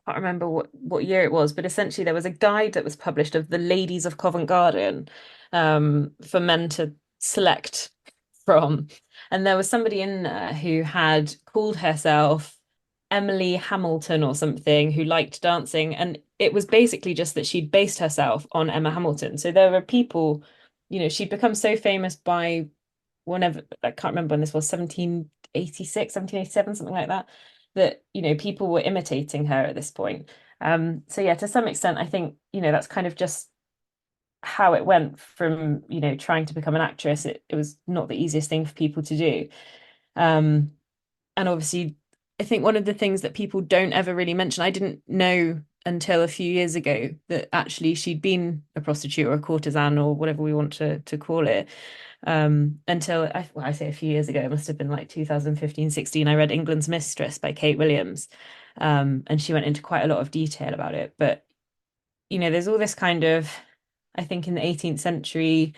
can't remember what year it was, but essentially there was a guide that was published of the ladies of Covent Garden, for men to select from. And there was somebody in there who had called herself Emily Hamilton or something, who liked dancing. And it was basically just that she'd based herself on Emma Hamilton. So there were people, she'd become so famous by whenever, I can't remember when this was, 1786, 1787, something like that, people were imitating her at this point. So yeah, to some extent, I think, that's kind of just how it went from, trying to become an actress. It was not the easiest thing for people to do. And obviously, I think one of the things that people don't ever really mention, I didn't know until a few years ago that actually she'd been a prostitute or a courtesan or whatever we want to call it. Until I say a few years ago, it must have been like 2015, 16. I read England's Mistress by Kate Williams. And she went into quite a lot of detail about it. But, there's all this kind of, I think in the 18th century,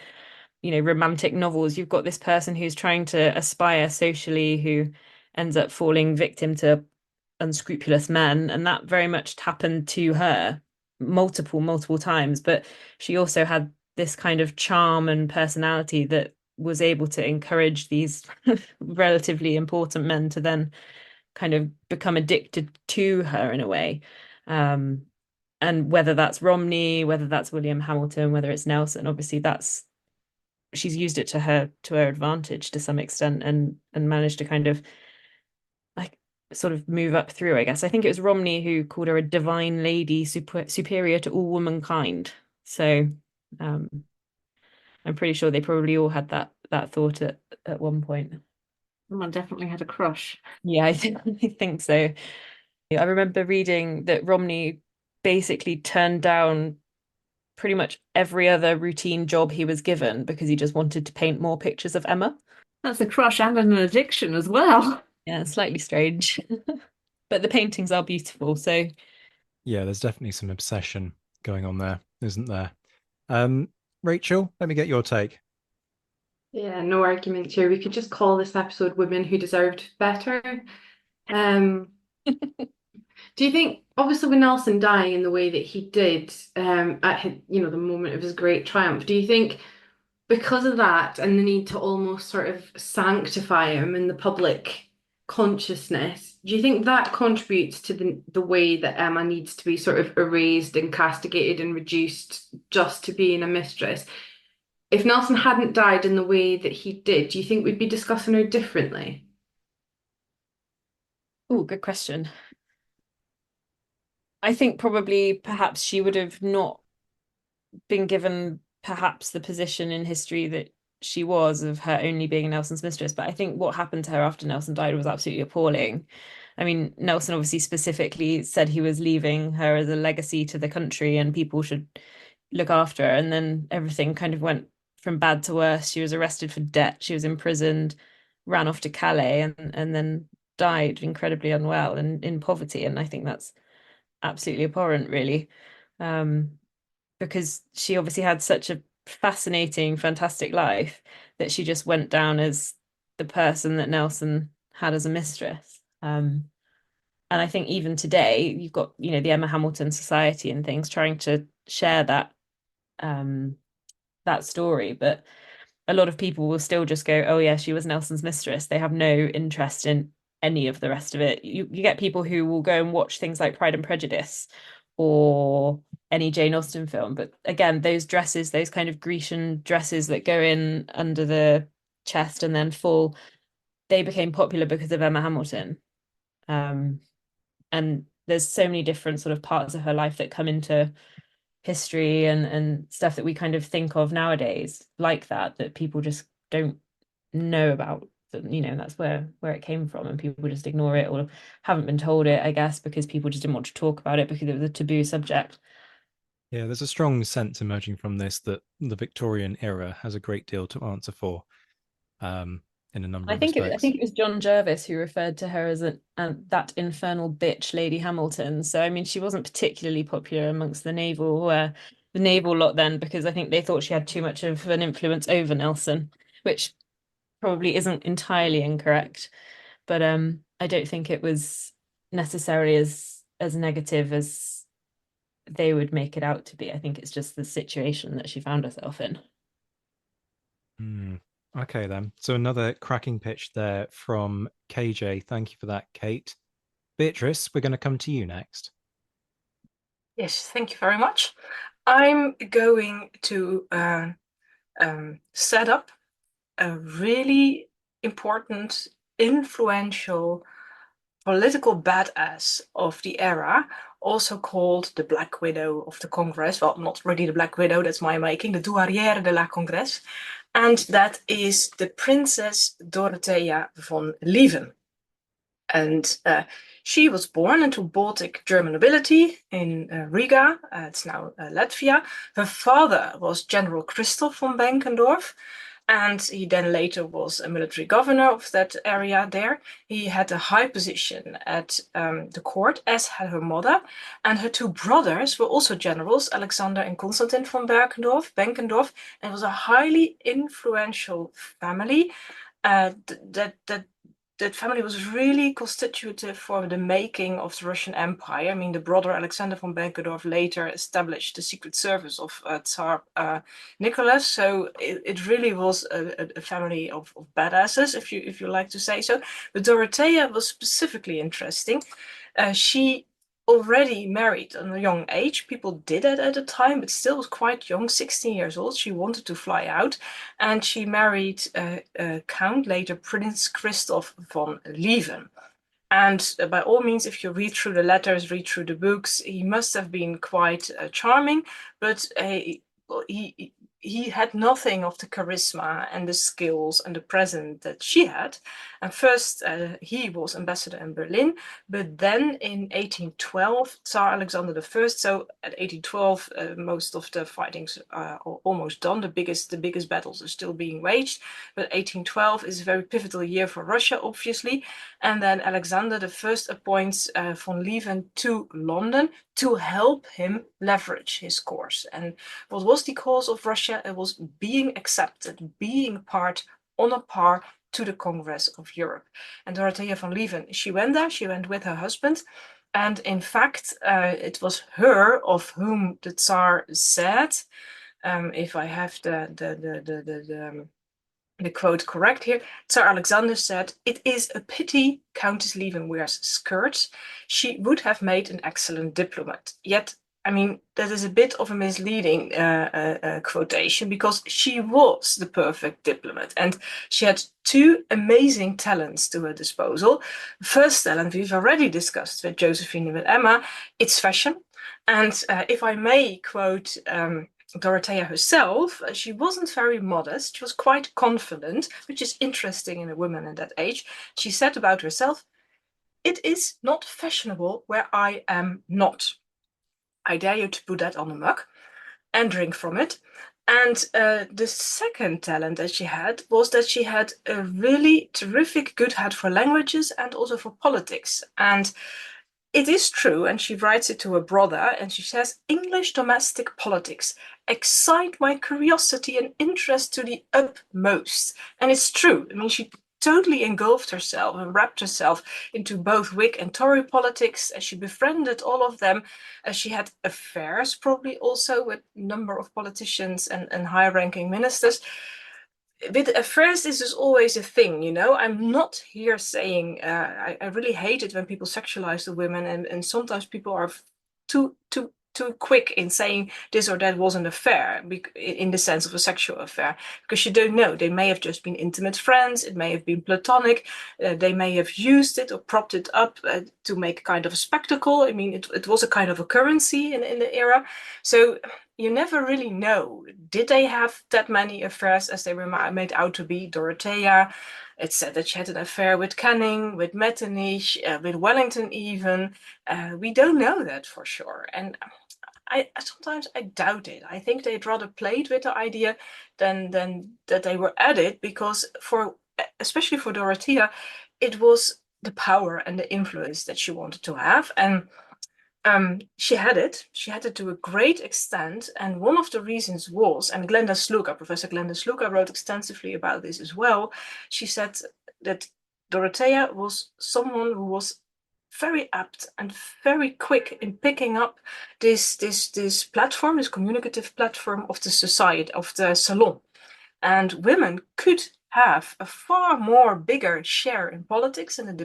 romantic novels, you've got this person who's trying to aspire socially, who ends up falling victim to unscrupulous men. And that very much happened to her multiple times. But she also had this kind of charm and personality that was able to encourage these relatively important men to then kind of become addicted to her in a way. And whether that's Romney, whether that's William Hamilton, whether it's Nelson, obviously she's used it to her advantage to some extent, and managed to kind of like sort of move up through, I guess. I think it was Romney who called her a divine lady, superior to all womankind. So I'm pretty sure they probably all had that thought at one point. Someone definitely had a crush. Yeah, I think so. I remember reading that Romney basically turned down pretty much every other routine job he was given because he just wanted to paint more pictures of Emma. That's a crush and an addiction as well. Yeah, slightly strange. But the paintings are beautiful, so yeah, there's definitely some obsession going on there, isn't there? Rachel, let me get your take. Yeah, no arguments here. We could just call this episode Women Who Deserved Better. Um, do you think, obviously, with Nelson dying in the way that he did, at his, the moment of his great triumph, do you think because of that and the need to almost sort of sanctify him in the public consciousness, do you think that contributes to the way that Emma needs to be sort of erased and castigated and reduced just to being a mistress? If Nelson hadn't died in the way that he did, do you think we'd be discussing her differently? oh, good question. I think probably perhaps she would have not been given perhaps the position in history that she was, of her only being Nelson's mistress. But I think what happened to her after Nelson died was absolutely appalling. I mean, Nelson obviously specifically said he was leaving her as a legacy to the country and people should look after her. And then everything kind of went from bad to worse. She was arrested for debt. She was imprisoned, ran off to Calais, and then died incredibly unwell and in poverty. And I think that's absolutely abhorrent, really. Because she obviously had such a fascinating, fantastic life that she just went down as the person that Nelson had as a mistress. And I think even today, you've got, the Emma Hamilton Society and things trying to share that story, but a lot of people will still just go, oh yeah, she was Nelson's mistress. They have no interest in any of the rest of it. You get people who will go and watch things like Pride and Prejudice or any Jane Austen film. But again, those dresses, those kind of Grecian dresses that go in under the chest and then fall, they became popular because of Emma Hamilton. And there's so many different sort of parts of her life that come into history and stuff that we kind of think of nowadays like that people just don't know about. That's where it came from, and people just ignore it or haven't been told it, I guess, because people just didn't want to talk about it because it was a taboo subject. Yeah, there's a strong sense emerging from this that the Victorian era has a great deal to answer for, in a number of respects. I think it was John Jervis who referred to her as that infernal bitch, Lady Hamilton. So I mean, she wasn't particularly popular amongst the naval the naval lot then, because I think they thought she had too much of an influence over Nelson, which probably isn't entirely incorrect. But I don't think it was necessarily as negative as they would make it out to be. I think it's just the situation that she found herself in. Okay, then. So another cracking pitch there from KJ. Thank you for that, Kate. Beatrice, we're going to come to you next. Yes, thank you very much. I'm going to set up a really important, influential political badass of the era, also called the Black Widow of the Congress. Well, not really the Black Widow, that's my making, the douairière de la Congrès. And that is the Princess Dorothea von Lieven. And she was born into Baltic German nobility in Riga. It's now Latvia. Her father was General Christoph von Benkendorf, and he then later was a military governor of that area there. He had a high position at the court, as had her mother, and her two brothers were also generals, Alexander and Constantine von Benkendorf, and it was a highly influential family. That family was really constitutive for the making of the Russian Empire. I mean, the brother Alexander von Benkendorf later established the secret service of Tsar Nicholas. So it really was a family of badasses, if you like to say so. But Dorothea was specifically interesting. She already married at a young age. People did it at the time, but still was quite young, 16 years old. She wanted to fly out, and she married Count, later Prince Christoph von Lieven. And by all means, if you read through the letters, read through the books, he must have been quite charming, but he had nothing of the charisma and the skills and the presence that she had. And first, he was ambassador in Berlin, but then in 1812, Tsar Alexander I. So at 1812, most of the fightings are almost done. The biggest battles are still being waged. But 1812 is a very pivotal year for Russia, obviously. And then Alexander I appoints von Lieven to London to help him leverage his course. And what was the cause of Russia? It was being accepted, being part on a par to the Congress of Europe. And Dorothea von Lieven, she went there, she went with her husband. And in fact, it was her of whom the Tsar said, if I have the quote correct here, Tsar Alexander said, "It is a pity Countess Lieven wears skirts. She would have made an excellent diplomat." Yet, I mean, that is a bit of a misleading quotation, because she was the perfect diplomat and she had two amazing talents to her disposal. First talent we've already discussed with Josephine and with Emma, it's fashion. And if I may quote Dorothea herself, she wasn't very modest. She was quite confident, which is interesting in a woman at that age. She said about herself, "It is not fashionable where I am not. I dare you to put that on a mug and drink from it." And the second talent that she had was that she had a really terrific good head for languages and also for politics. And it is true, and she writes it to her brother, and she says, "English domestic politics excite my curiosity and interest to the utmost." And it's true. I mean, she totally engulfed herself and wrapped herself into both Whig and Tory politics, as she befriended all of them, as she had affairs probably also with a number of politicians and high-ranking ministers. But affairs is always a thing, you know. I'm not here saying I really hate it when people sexualize the women, and sometimes people are too quick in saying this or that was an affair in the sense of a sexual affair, because you don't know. They may have just been intimate friends. It may have been platonic. They may have used it or propped it up to make kind of a spectacle. I mean, it was a kind of a currency in the era. So you never really know. Did they have that many affairs as they were made out to be? Dorothea, it's said that she had an affair with Canning, with Metternich, with Wellington even. We don't know that for sure. And I sometimes doubt it. I think they'd rather played with the idea than that they were at it, because especially for Dorothea, it was the power and the influence that she wanted to have. And She had it. She had it to a great extent, and one of the reasons was, and Professor Glenda Sluka wrote extensively about this as well. She said that Dorothea was someone who was very apt and very quick in picking up this platform, this communicative platform of the society, of the salon, and women could have a far more bigger share in politics and in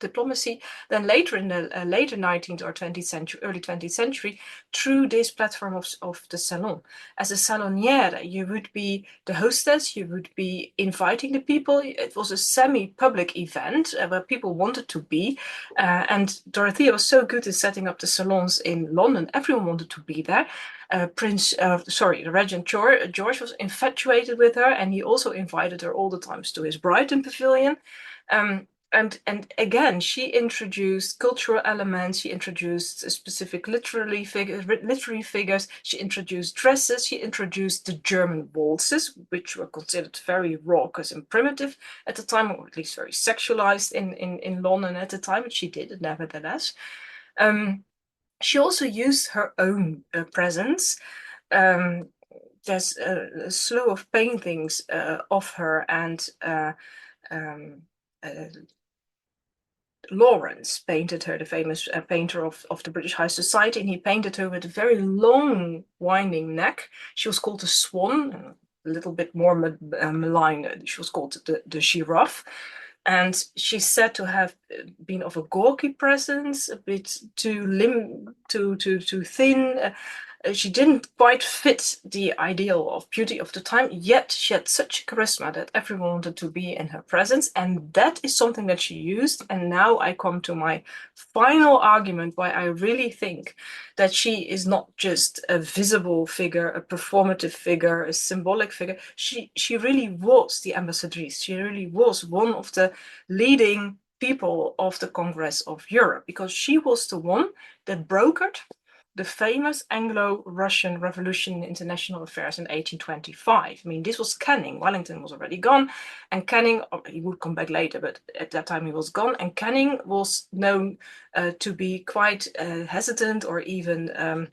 diplomacy than later in the later 19th or 20th century, early 20th century, through this platform of the salon. As a salonière, you would be the hostess, you would be inviting the people. It was a semi-public event where people wanted to be. And Dorothea was so good at setting up the salons in London. Everyone wanted to be there. The Regent George was infatuated with her, and he also invited her all the times to his Brighton pavilion. And again, she introduced cultural elements. She introduced specific literary figures. She introduced dresses. She introduced the German waltzes, which were considered very raucous and primitive at the time, or at least very sexualized in London at the time. But she did it nevertheless. She also used her own presence. There's a slew of paintings of her, and Lawrence painted her, the famous painter of the British High Society, and he painted her with a very long, winding neck. She was called the Swan, a little bit more malign. She was called the Giraffe. And she's said to have been of a gawky presence, a bit too thin. She didn't quite fit the ideal of beauty of the time, yet she had such charisma that everyone wanted to be in her presence. And that is something that she used. And now I come to my final argument why I really think that she is not just a visible figure, a performative figure, a symbolic figure. She really was the ambassadrice. She really was one of the leading people of the Congress of Europe, because she was the one that brokered the famous Anglo-Russian Revolution in International Affairs in 1825. I mean, this was Canning. Wellington was already gone, and Canning, he would come back later, but at that time he was gone, and Canning was known to be quite hesitant or even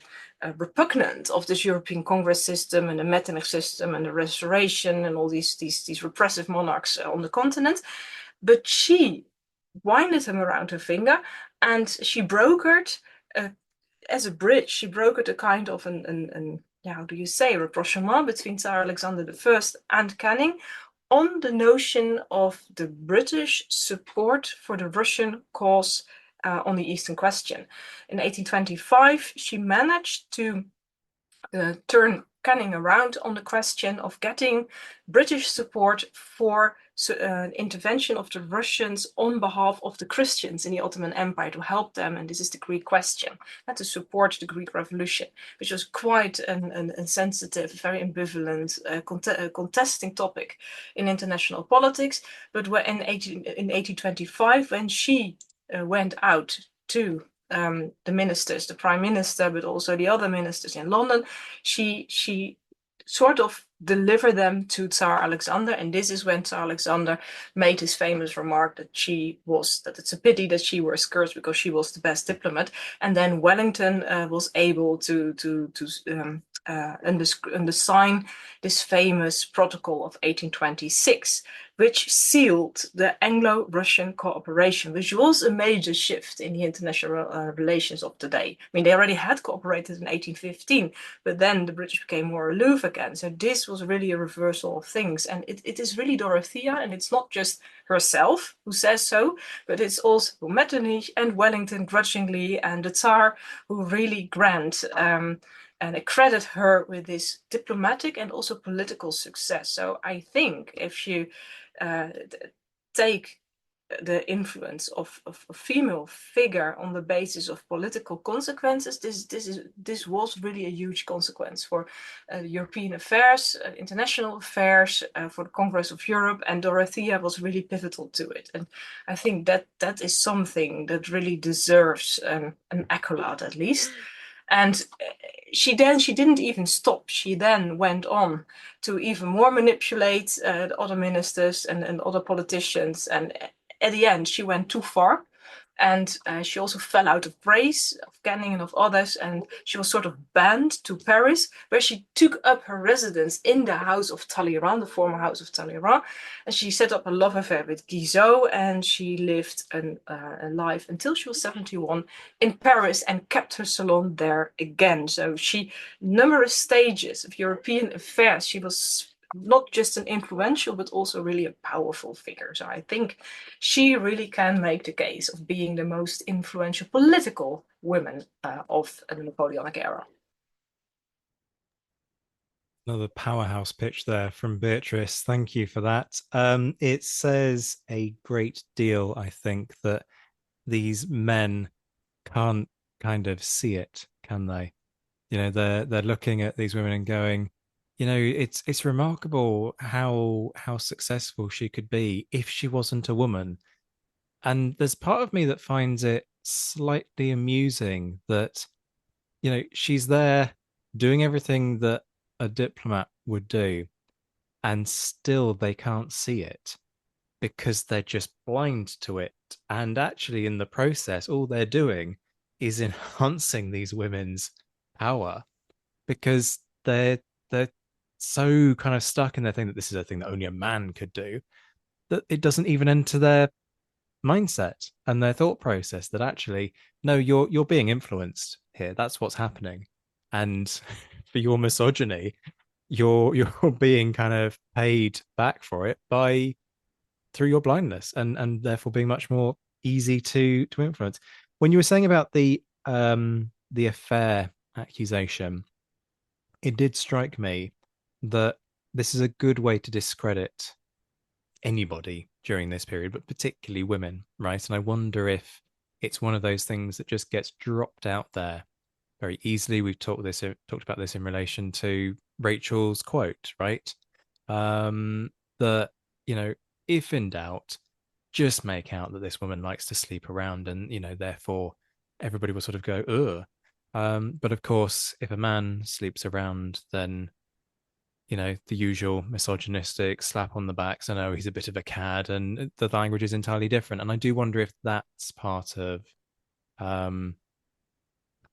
repugnant of this European Congress system and the Metternich system and the Restoration and all these repressive monarchs on the continent. But she winded him around her finger, and she brokered as a bridge. She brokered a kind of how do you say, rapprochement between Tsar Alexander I and Canning on the notion of the British support for the Russian cause on the Eastern Question. In 1825, she managed to turn Canning around on the question of getting British support for intervention of the Russians on behalf of the Christians in the Ottoman Empire, to help them, and this is the Greek question, and to support the Greek Revolution, which was quite a sensitive, very ambivalent, contesting topic in international politics. But in 1825, when she went out to the ministers, the prime minister, but also the other ministers in London, she sort of delivered them to Tsar Alexander. And this is when Tsar Alexander made his famous remark that it's a pity that she was cursed because she was the best diplomat. And then Wellington was able to undersign this famous protocol of 1826, which sealed the Anglo-Russian cooperation, which was a major shift in the international relations of the day. I mean, they already had cooperated in 1815, but then the British became more aloof again. So this was really a reversal of things. And it is really Dorothea, and it's not just herself who says so, but it's also Metternich and Wellington grudgingly, and the Tsar, who really grant and accredit her with this diplomatic and also political success. So I think if you take the influence of a female figure on the basis of political consequences, this was really a huge consequence for European affairs, international affairs, for the Congress of Europe, and Dorothea was really pivotal to it. And I think that is something that really deserves an accolade, at least. And she didn't even stop. She then went on to even more manipulate other ministers and other politicians. And at the end, she went too far. And she also fell out of grace of Canning and of others, and she was sort of banned to Paris, where she took up her residence in the house of Talleyrand, the former house of Talleyrand, and she set up a love affair with Guizot, and she lived a life until she was 71 in Paris and kept her salon there again. So she, numerous stages of European affairs, she was not just an influential, but also really a powerful figure. So I think she really can make the case of being the most influential political woman of the Napoleonic era. Another powerhouse pitch there from Beatrice. Thank you for that. It says a great deal, I think, that these men can't kind of see it, can they? They're looking at these women and going, it's remarkable how successful she could be if she wasn't a woman. And there's part of me that finds it slightly amusing that, she's there doing everything that a diplomat would do, and still they can't see it because they're just blind to it. And actually, in the process, all they're doing is enhancing these women's power because they're so kind of stuck in their thing that this is a thing that only a man could do, that it doesn't even enter their mindset and their thought process that actually, no, you're being influenced here. That's what's happening. And for your misogyny, you're being kind of paid back for it by through your blindness, and therefore being much more easy to influence. When you were saying about the affair accusation, it did strike me that this is a good way to discredit anybody during this period, but particularly women, right? And I wonder if it's one of those things that just gets dropped out there very easily. We've talked about this in relation to Rachel's quote, right? That, if in doubt, just make out that this woman likes to sleep around, and therefore everybody will sort of go, ugh. But of course, if a man sleeps around, then the usual misogynistic slap on the back. So no, he's a bit of a cad, and the language is entirely different. And I do wonder if that's part of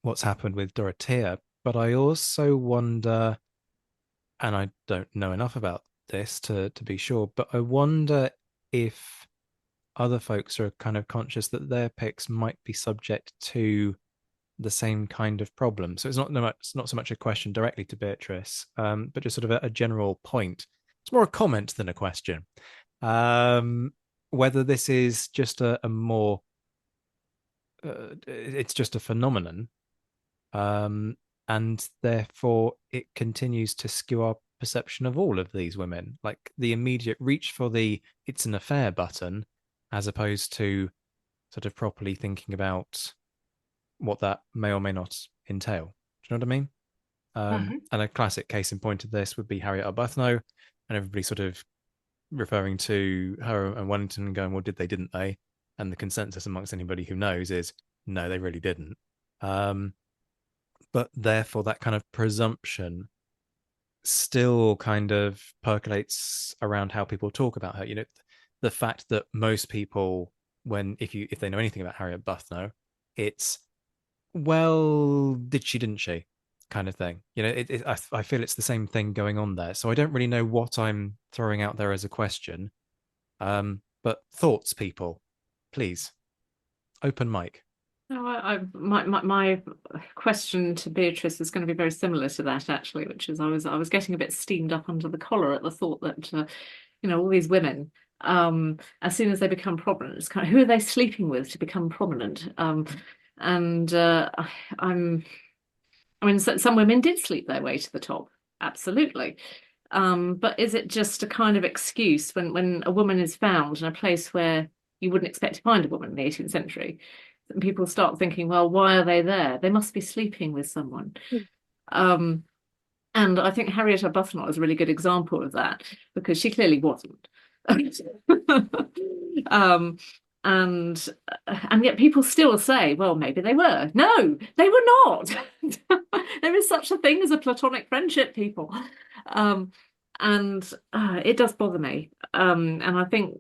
what's happened with Dorothea. But I also wonder, and I don't know enough about this to be sure, but I wonder if other folks are kind of conscious that their picks might be subject to the same kind of problem. So it's not so much a question directly to Beatrice, but just sort of a general point. It's more a comment than a question. Whether this is just a more, it's just a phenomenon, and therefore it continues to skew our perception of all of these women, like the immediate reach for the "it's an affair" button, as opposed to sort of properly thinking about what that may or may not entail. Do you know what I mean? And a classic case in point of this would be Harriet Arbuthnot, and everybody sort of referring to her and Wellington and going, well, didn't they? And the consensus amongst anybody who knows is, no, they really didn't. But therefore, that kind of presumption still kind of percolates around how people talk about her. The fact that most people, if they know anything about Harriet Arbuthnot, it's, well, didn't she, kind of thing. I feel it's the same thing going on there. So I don't really know what I'm throwing out there as a question. But thoughts, people, please. Open mic. No, my question to Beatrice is going to be very similar to that, actually, which is I was getting a bit steamed up under the collar at the thought that all these women, as soon as they become prominent, it's kind of, who are they sleeping with to become prominent? And some women did sleep their way to the top, absolutely. But is it just a kind of excuse when a woman is found in a place where you wouldn't expect to find a woman in the 18th century? People start thinking, well, why are they there? They must be sleeping with someone. And I think Harriet Arbuthnot is a really good example of that, because she clearly wasn't. And yet people still say, well, maybe they were. No, they were not. There is such a thing as a platonic friendship, people. And it does bother me. And I think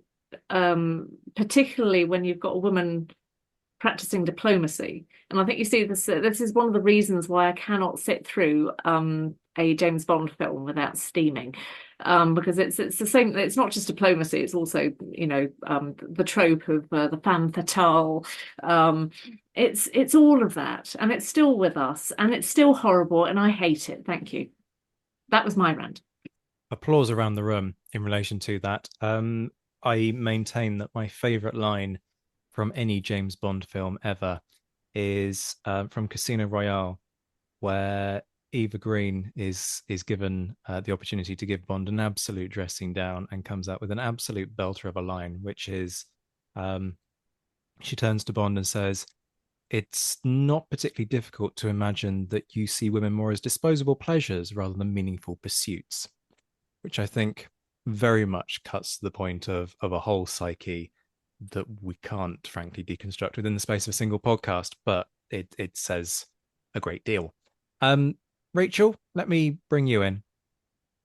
particularly when you've got a woman practicing diplomacy. And I think you see this. This is one of the reasons why I cannot sit through a James Bond film without steaming, because it's the same. It's not just diplomacy; it's also, you know, the trope of the femme fatale. It's all of that, and it's still with us, and it's still horrible, and I hate it. Thank you. That was my rant. Applause around the room in relation to that. I maintain that my favourite line from any James Bond film ever is from Casino Royale, where Eva Green is given the opportunity to give Bond an absolute dressing down and comes out with an absolute belter of a line, which is she turns to Bond and says, "It's not particularly difficult to imagine that you see women more as disposable pleasures rather than meaningful pursuits," which I think very much cuts to the point of a whole psyche that we can't frankly deconstruct within the space of a single podcast, but it says a great deal. Rachel, let me bring you in.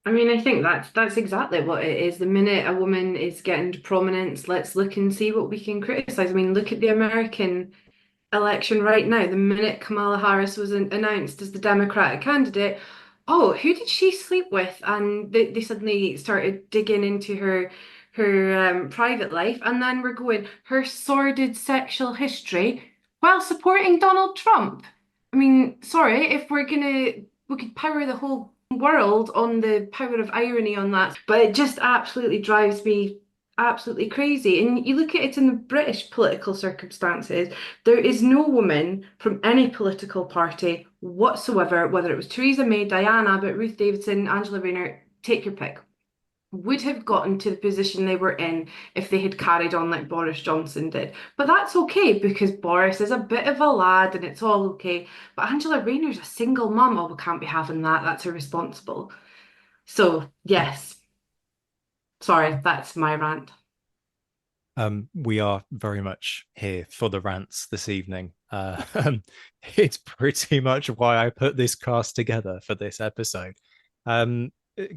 I mean, I think that's exactly what it is. The minute a woman is getting to prominence, let's look and see what we can criticize. I mean, look at the American election right now. The minute Kamala Harris was announced as the Democratic candidate, oh, who did she sleep with? And they suddenly started digging into her private life, and then we're going her sordid sexual history while supporting Donald Trump. I mean, sorry, if we could power the whole world on the power of irony on that, but it just absolutely drives me absolutely crazy. And you look at it in the British political circumstances, there is no woman from any political party whatsoever, whether it was Theresa May, Diana Abbott, Ruth Davidson, Angela Rayner, take your pick, would have gotten to the position they were in if they had carried on like Boris Johnson did. But that's okay because Boris is a bit of a lad and it's all okay. But Angela Rayner's a single mum. Oh, we can't be having that. That's irresponsible. So, yes. Sorry, that's my rant. We are very much here for the rants this evening. It's pretty much why I put this cast together for this episode.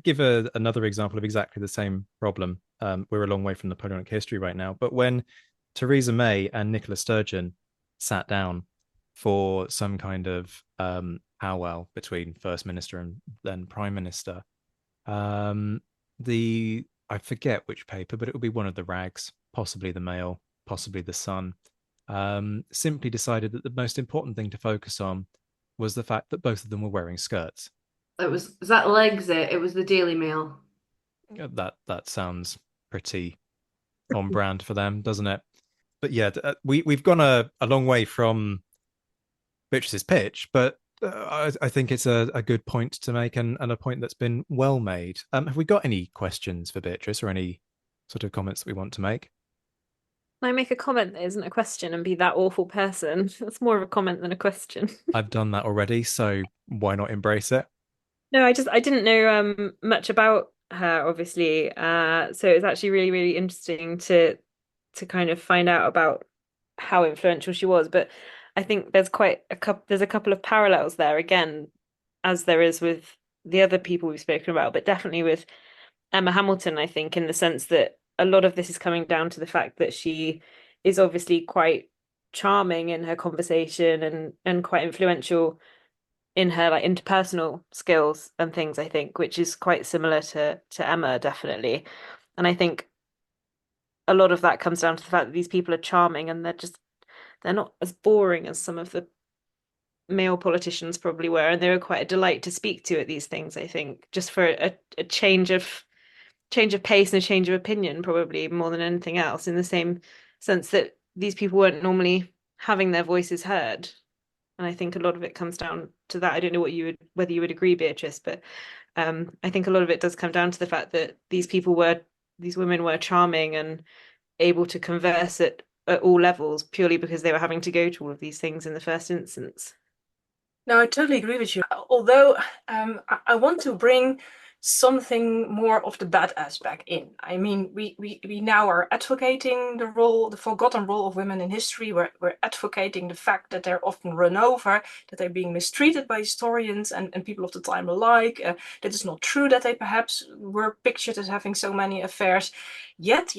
Give another example of exactly the same problem. We're a long way from Napoleonic history right now, but when Theresa May and Nicola Sturgeon sat down for some kind of powwow between First Minister and then Prime Minister, I forget which paper, but it will be one of the rags, possibly the Mail, possibly the Sun, simply decided that the most important thing to focus on was the fact that both of them were wearing skirts. Was that Legsit? It was the Daily Mail. That sounds pretty on brand for them, doesn't it? But yeah, we've gone a long way from Beatrice's pitch, but I think it's a good point to make and a point that's been well made. Have we got any questions for Beatrice or any sort of comments that we want to make? Can I make a comment that isn't a question and be that awful person? That's more of a comment than a question. I've done that already, so why not embrace it? No, I didn't know much about her, obviously. So it's actually really, really interesting to kind of find out about how influential she was. But I think there's a couple of parallels there again, as there is with the other people we've spoken about, but definitely with Emma Hamilton, I think, in the sense that a lot of this is coming down to the fact that she is obviously quite charming in her conversation and quite influential in her like interpersonal skills and things, I think, which is quite similar to Emma, definitely. And I think a lot of that comes down to the fact that these people are charming and they're not as boring as some of the male politicians probably were, and they were quite a delight to speak to at these things, I think, just for a change of pace and a change of opinion, probably more than anything else, in the same sense that these people weren't normally having their voices heard. And I think a lot of it comes down to that. I don't know whether you would agree, Beatrice, but I think a lot of it does come down to the fact that these women were charming and able to converse at all levels purely because they were having to go to all of these things in the first instance. No, I totally agree with you. Although I want to bring something more of the badass back in. I mean, we now are advocating the forgotten role of women in history. We're advocating the fact that they're often run over, that they're being mistreated by historians and people of the time alike. That it's not true that they perhaps were pictured as having so many affairs. Yet,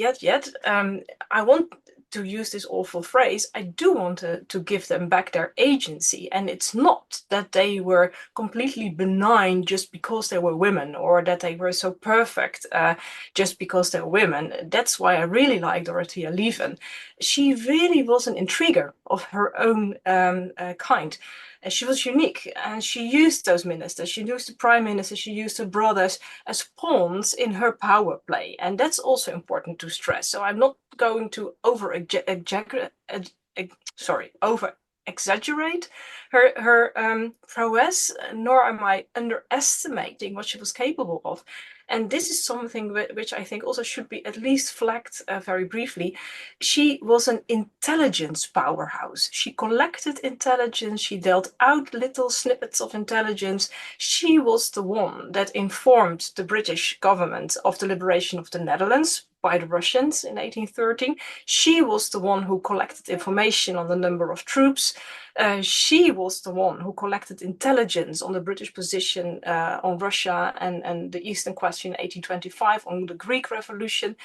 I want to use this awful phrase, I do want to give them back their agency. And it's not that they were completely benign just because they were women, or that they were so perfect just because they were women. That's why I really like Dorothea Lieven. She really was an intriguer of her own kind. And she was unique, and she used those ministers, she used the prime minister, she used her brothers as pawns in her power play. And that's also important to stress. So I'm not going to over exaggerate her prowess, nor am I underestimating what she was capable of. And this is something which I think also should be at least flagged very briefly. She was an intelligence powerhouse. She collected intelligence. She dealt out little snippets of intelligence. She was the one that informed the British government of the liberation of the Netherlands by the Russians in 1813. She was the one who collected information on the number of troops. She was the one who collected intelligence on the British position on Russia and the Eastern question in 1825, on the Greek Revolution.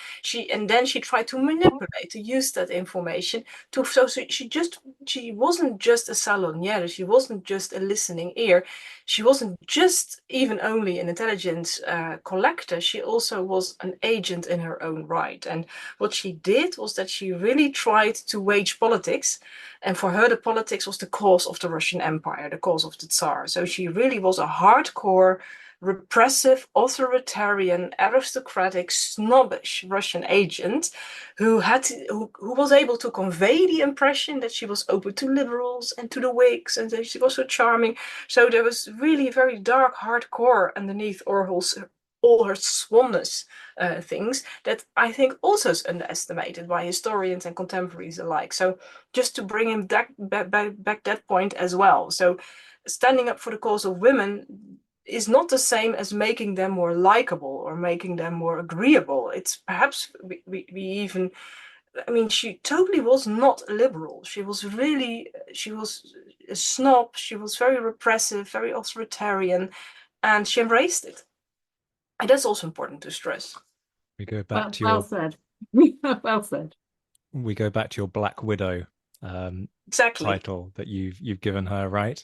And then she tried to manipulate, to use that information so she wasn't just a salonière, she wasn't just a listening ear, she wasn't just even only an intelligence collector, she also was an agent in her own right. And what she did was that she really tried to wage politics. And for her, the politics was the cause of the Russian Empire, the cause of the Tsar. So she really was a hardcore, repressive, authoritarian, aristocratic, snobbish Russian agent who was able to convey the impression that she was open to liberals and to the Whigs, and that she was so charming. So there was really a very dark, hardcore underneath all her swanness things that I think also is underestimated by historians and contemporaries alike. So just to bring him back that point as well. So standing up for the cause of women is not the same as making them more likable or making them more agreeable. It's perhaps we even, I mean, she totally was not liberal. She was a snob. She was very repressive, very authoritarian, and she embraced it. And that's also important to stress. We go back to well your said. Well said. we go back to your Black Widow Exactly. title that you've given her, right?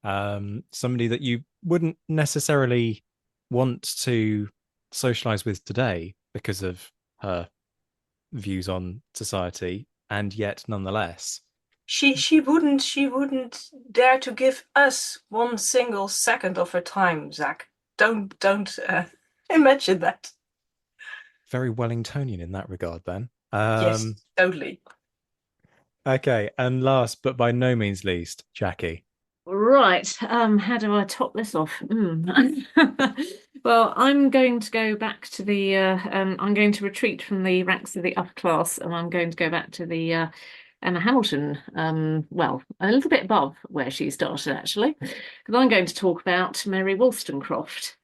Somebody that you wouldn't necessarily want to socialize with today because of her views on society, and yet nonetheless She wouldn't dare to give us one single second of her time, Zack. Don't imagine that. very Wellingtonian in that regard then. Yes, totally. Okay, and last but by no means least, Jackie. Right. How do I top this off? Well, I'm going to go back to the I'm going to retreat from the ranks of the upper class, and I'm going to go back to the Emma Hamilton, well, a little bit above where she started actually, because I'm going to talk about Mary Wollstonecraft.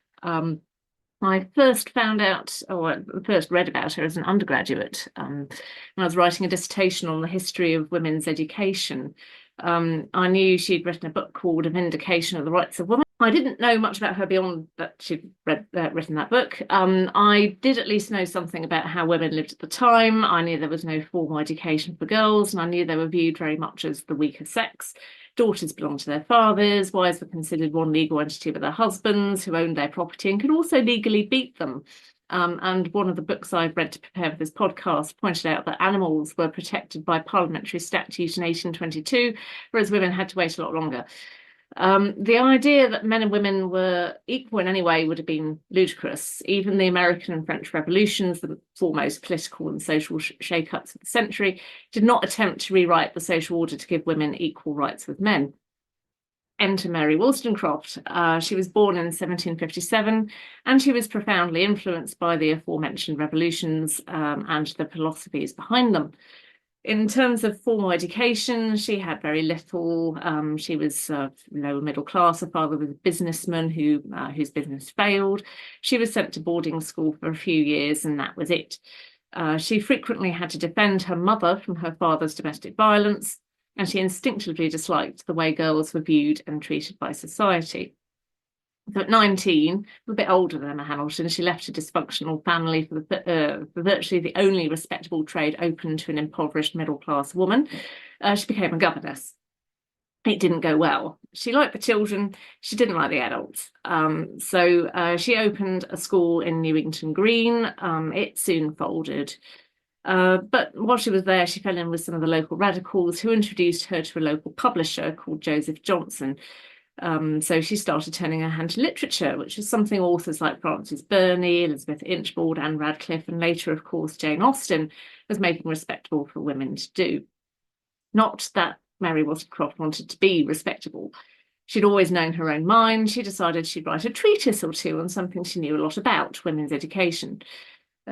I first found out, or first read about her as an undergraduate when I was writing a dissertation on the history of women's education. I knew she'd written a book called A Vindication of the Rights of Women. I didn't know much about her beyond that she'd written that book. I did at least know something about how women lived at the time. I knew there was no formal education for girls, and I knew they were viewed very much as the weaker sex. Daughters belonged to their fathers, wives were considered one legal entity with their husbands, who owned their property and could also legally beat them. And one of the books I've read to prepare for this podcast pointed out that animals were protected by parliamentary statute in 1822, whereas women had to wait a lot longer. The idea that men and women were equal in any way would have been ludicrous. Even the American and French revolutions, the foremost political and social shake-ups of the century, did not attempt to rewrite the social order to give women equal rights with men. Enter Mary Wollstonecraft. She was born in 1757, and she was profoundly influenced by the aforementioned revolutions and the philosophies behind them. In terms of formal education, she had very little. She was lower middle class. Her father was a businessman whose business failed. She was sent to boarding school for a few years, and that was it. She frequently had to defend her mother from her father's domestic violence, and she instinctively disliked the way girls were viewed and treated by society. So at 19, a bit older than Emma Hamilton, she left a dysfunctional family for virtually the only respectable trade open to an impoverished middle-class woman. She became a governess. It didn't go well. She liked the children, she didn't like the adults. So she opened a school in Newington Green. It soon folded. But while she was there, she fell in with some of the local radicals who introduced her to a local publisher called Joseph Johnson. So she started turning her hand to literature, which is something authors like Frances Burney, Elizabeth Inchbald, Anne Radcliffe, and later, of course, Jane Austen was making respectable for women to do. Not that Mary Wollstonecraft wanted to be respectable. She'd always known her own mind. She decided she'd write a treatise or two on something she knew a lot about, women's education.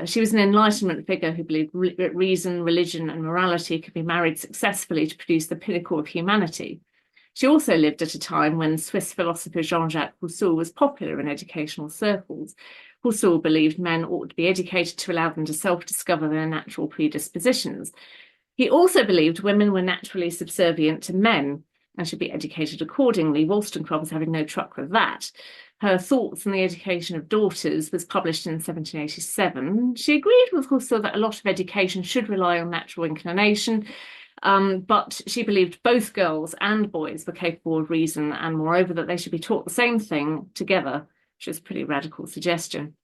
She was an Enlightenment figure who believed reason, religion, and morality could be married successfully to produce the pinnacle of humanity. She also lived at a time when Swiss philosopher Jean-Jacques Rousseau was popular in educational circles. Rousseau believed men ought to be educated to allow them to self-discover their natural predispositions. He also believed women were naturally subservient to men and should be educated accordingly. Wollstonecraft was having no truck with that. Her Thoughts on the Education of Daughters was published in 1787. She agreed with Rousseau that a lot of education should rely on natural inclination, but she believed both girls and boys were capable of reason, and moreover that they should be taught the same thing together, which is a pretty radical suggestion.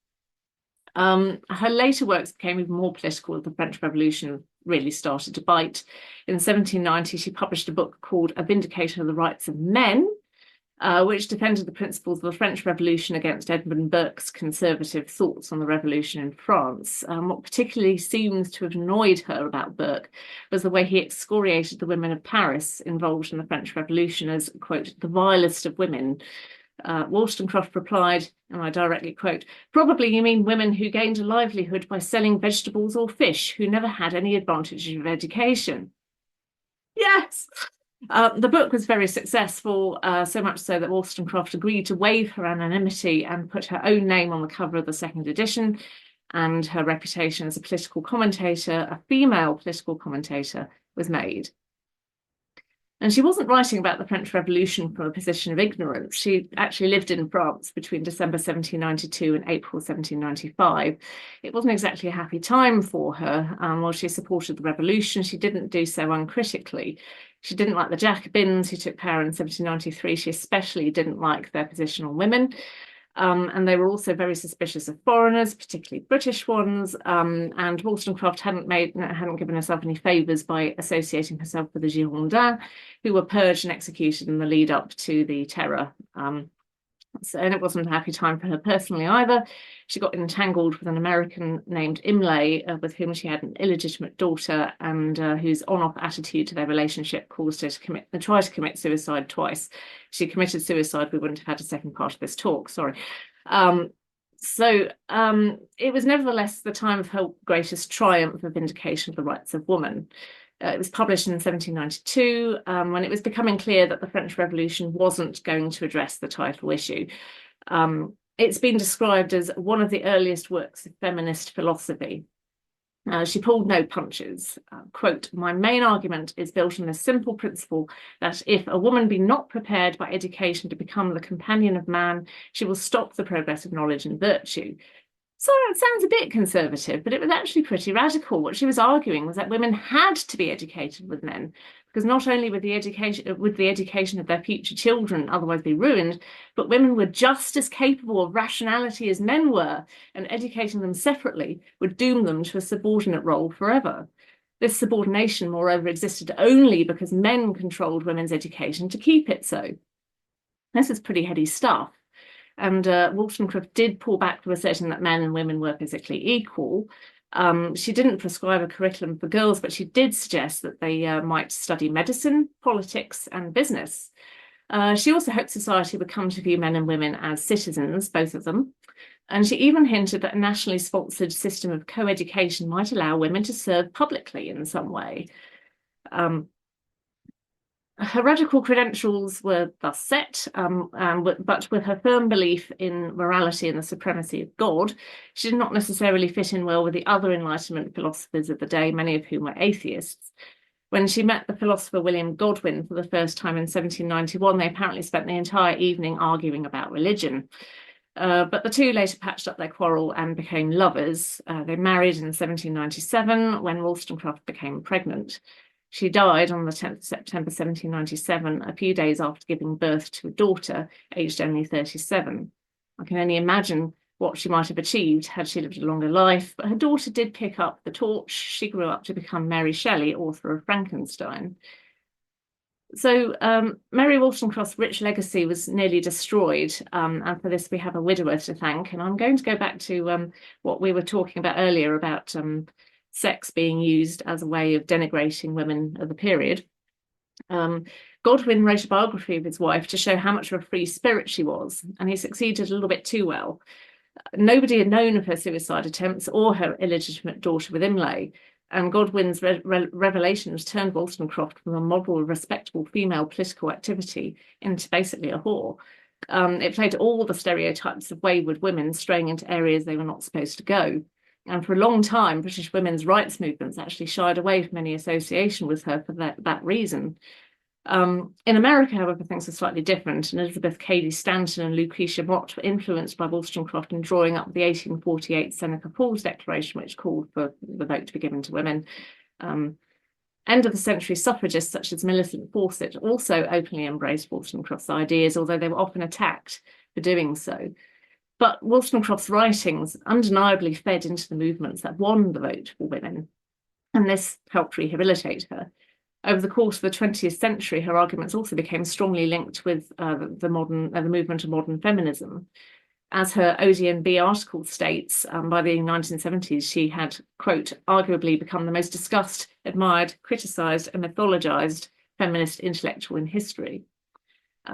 Her later works became even more political as the French Revolution really started to bite. In 1790, she published a book called A Vindication of the Rights of Men, which defended the principles of the French Revolution against Edmund Burke's conservative thoughts on the revolution in France. What particularly seems to have annoyed her about Burke was the way he excoriated the women of Paris involved in the French Revolution as, quote, the vilest of women. Wollstonecraft replied, and I directly quote, "Probably you mean women who gained a livelihood by selling vegetables or fish, who never had any advantage of education." Yes! The book was very successful, so much so that Wollstonecraft agreed to waive her anonymity and put her own name on the cover of the second edition, and her reputation as a political commentator, a female political commentator, was made. And she wasn't writing about the French Revolution from a position of ignorance. She actually lived in France between December 1792 and April 1795. It wasn't exactly a happy time for her. While she supported the revolution, she didn't do so uncritically. She didn't like the Jacobins who took power in 1793. She especially didn't like their position on women. And they were also very suspicious of foreigners, particularly British ones. And Wollstonecraft hadn't given herself any favours by associating herself with the Girondins, who were purged and executed in the lead up to the Terror. And it wasn't a happy time for her personally either. She got entangled with an American named Imlay, with whom she had an illegitimate daughter, and whose on-off attitude to their relationship caused her to try to commit suicide twice. She committed suicide, we wouldn't have had a second part of this talk, sorry. It was nevertheless the time of her greatest triumph of vindication of the rights of woman. It was published in 1792, when it was becoming clear that the French Revolution wasn't going to address the title issue. It's been described as one of the earliest works of feminist philosophy. She pulled no punches. Quote, "My main argument is built on a simple principle that if a woman be not prepared by education to become the companion of man, she will stop the progress of knowledge and virtue." So it sounds a bit conservative, but it was actually pretty radical. What she was arguing was that women had to be educated with men, because not only would the education of their future children otherwise be ruined, but women were just as capable of rationality as men were, and educating them separately would doom them to a subordinate role forever. This subordination, moreover, existed only because men controlled women's education to keep it so. This is pretty heady stuff. And Wollstonecraft did pull back from asserting that men and women were physically equal. She didn't prescribe a curriculum for girls, but she did suggest that they might study medicine, politics, and business. She also hoped society would come to view men and women as citizens, both of them. And she even hinted that a nationally sponsored system of co-education might allow women to serve publicly in some way. Her radical credentials were thus set, but with her firm belief in morality and the supremacy of God, she did not necessarily fit in well with the other Enlightenment philosophers of the day, many of whom were atheists. When she met the philosopher William Godwin for the first time in 1791, they apparently spent the entire evening arguing about religion. But the two later patched up their quarrel and became lovers. They married in 1797 when Wollstonecraft became pregnant. She died on the 10th of September 1797, a few days after giving birth to a daughter, aged only 37. I can only imagine what she might have achieved had she lived a longer life, but her daughter did pick up the torch. She grew up to become Mary Shelley, author of Frankenstein. So Mary Wollstonecraft's rich legacy was nearly destroyed, and for this we have a widower to thank. And I'm going to go back to what we were talking about earlier about sex being used as a way of denigrating women of the period. Godwin wrote a biography of his wife to show how much of a free spirit she was, and he succeeded a little bit too well. Nobody had known of her suicide attempts or her illegitimate daughter with Imlay, and Godwin's revelations turned Wollstonecraft from a model of respectable female political activity into basically a whore. It played all the stereotypes of wayward women straying into areas they were not supposed to go. And for a long time, British women's rights movements actually shied away from any association with her for that reason. In America, however, things are slightly different, and Elizabeth Cady Stanton and Lucretia Mott were influenced by Wollstonecraft in drawing up the 1848 Seneca Falls Declaration, which called for the vote to be given to women. End of the century suffragists such as Millicent Fawcett also openly embraced Wollstonecraft's ideas, although they were often attacked for doing so. But Wollstonecraft's writings undeniably fed into the movements that won the vote for women, and this helped rehabilitate her. Over the course of the 20th century, her arguments also became strongly linked with the movement of modern feminism. As her ODNB article states, by the 1970s, she had, quote, arguably become the most discussed, admired, criticised, and mythologized feminist intellectual in history.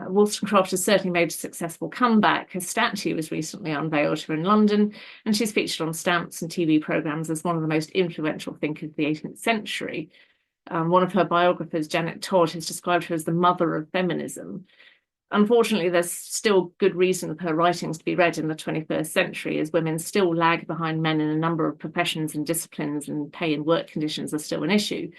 Wollstonecraft has certainly made a successful comeback. Her statue was recently unveiled here in London, and she's featured on stamps and TV programmes as one of the most influential thinkers of the 18th century. One of her biographers, Janet Todd, has described her as the mother of feminism. Unfortunately, there's still good reason for her writings to be read in the 21st century, as women still lag behind men in a number of professions and disciplines, and pay and work conditions are still an issue.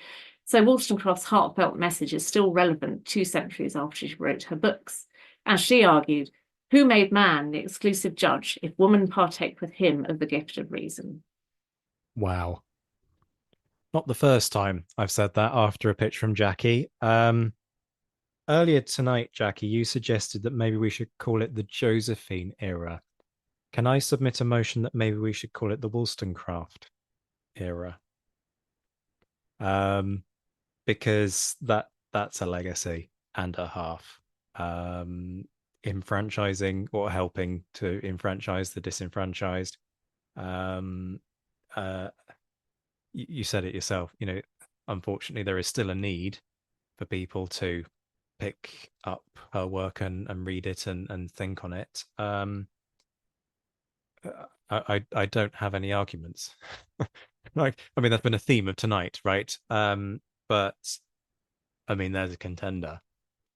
So Wollstonecraft's heartfelt message is still relevant 2 centuries after she wrote her books. As she argued, who made man the exclusive judge if woman partake with him of the gift of reason? Wow. Not the first time I've said that after a pitch from Jackie. Earlier tonight, Jackie, you suggested that maybe we should call it the Josephine era. Can I submit a motion that maybe we should call it the Wollstonecraft era? Because that's a legacy and a half. Enfranchising or helping to enfranchise the disenfranchised. You said it yourself, unfortunately there is still a need for people to pick up her work and read it and think on it. I don't have any arguments. That's been a theme of tonight, right? But there's a contender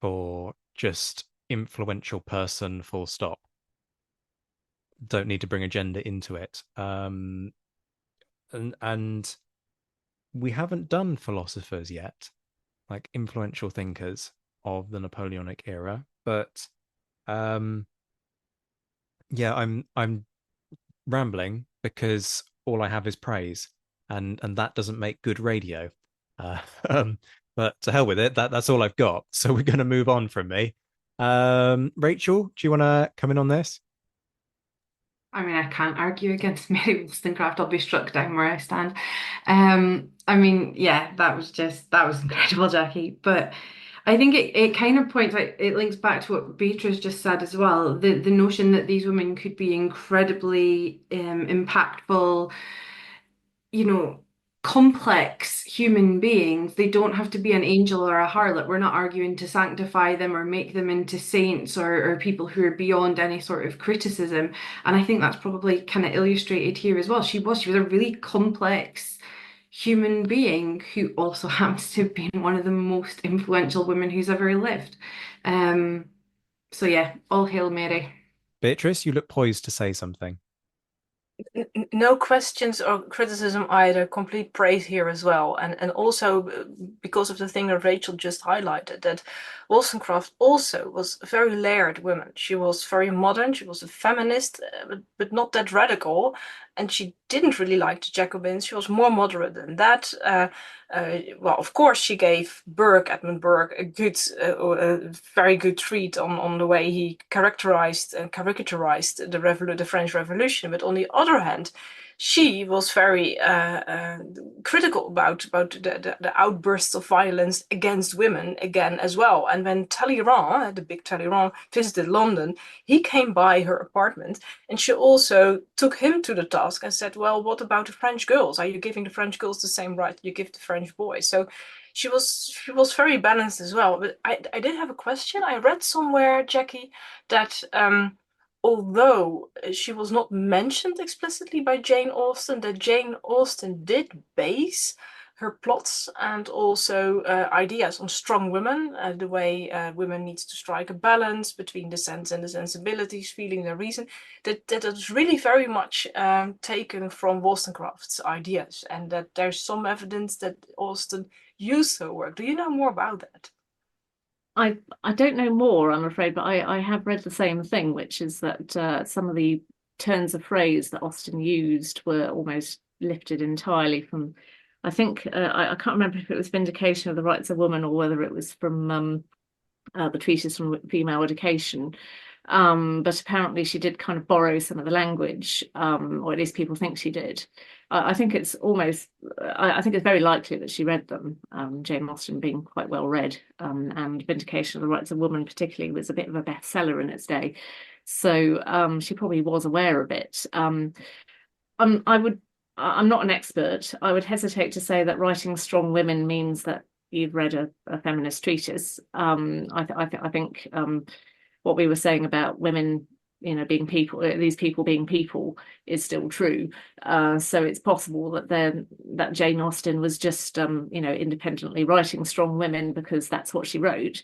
for just influential person, full stop. Don't need to bring agenda into it. And we haven't done philosophers yet, like influential thinkers of the Napoleonic era. But I'm rambling because all I have is praise, and that doesn't make good radio. But to hell with it, that's all I've got. So we're going to move on from me. Rachael, do you want to come in on this? I can't argue against Mary Wollstonecraft. I'll be struck down where I stand. That was incredible, Jackie. But I think it kind of points out, it links back to what Beatrice just said as well. The notion that these women could be incredibly impactful, complex human beings. They don't have to be an angel or a harlot. We're not arguing to sanctify them or make them into saints or people who are beyond any sort of criticism. And I think that's probably kind of illustrated here as well. She was a really complex human being who also happens to have been one of the most influential women who's ever lived. So yeah, all hail Mary. Beatrice, you look poised to say something. No questions or criticism either. Complete praise here as well, and also because of the thing that Rachel just highlighted, that Wollstonecraft also was a very layered woman. She was very modern. She was a feminist, but not that radical, and she didn't really like the Jacobins. She was more moderate than that. Well, of course, she gave Edmund Burke, a very good treat on the way he characterized and caricaturized the French Revolution. But on the other hand, she was very critical about the outbursts of violence against women again as well. And when Talleyrand, the big Talleyrand, visited London, he came by her apartment, and she also took him to the task and said, well, what about the French girls? Are you giving the French girls the same right you give the French boys? So she was very balanced as well. But I did have a question. I read somewhere, Jackie, that although she was not mentioned explicitly by Jane Austen, that Jane Austen did base her plots and also ideas on strong women, the way women needs to strike a balance between the sense and the sensibilities, feeling and reason. That is really very much taken from Wollstonecraft's ideas, and that there's some evidence that Austen used her work. Do you know more about that? I don't know more, I'm afraid, but I have read the same thing, which is that some of the turns of phrase that Austen used were almost lifted entirely from, I think, I can't remember if it was Vindication of the Rights of Woman or whether it was from the Treatise on Female Education. But apparently she did kind of borrow some of the language, or at least people think she did. I think it's almost, I think it's very likely that she read them, Jane Austen being quite well read, and Vindication of the Rights of Woman particularly was a bit of a bestseller in its day. So she probably was aware of it. I'm not an expert. I would hesitate to say that writing strong women means that you've read a feminist treatise. I think what we were saying about women, being people, these people being people, is still true. So it's possible that Jane Austen was just, independently writing strong women because that's what she wrote.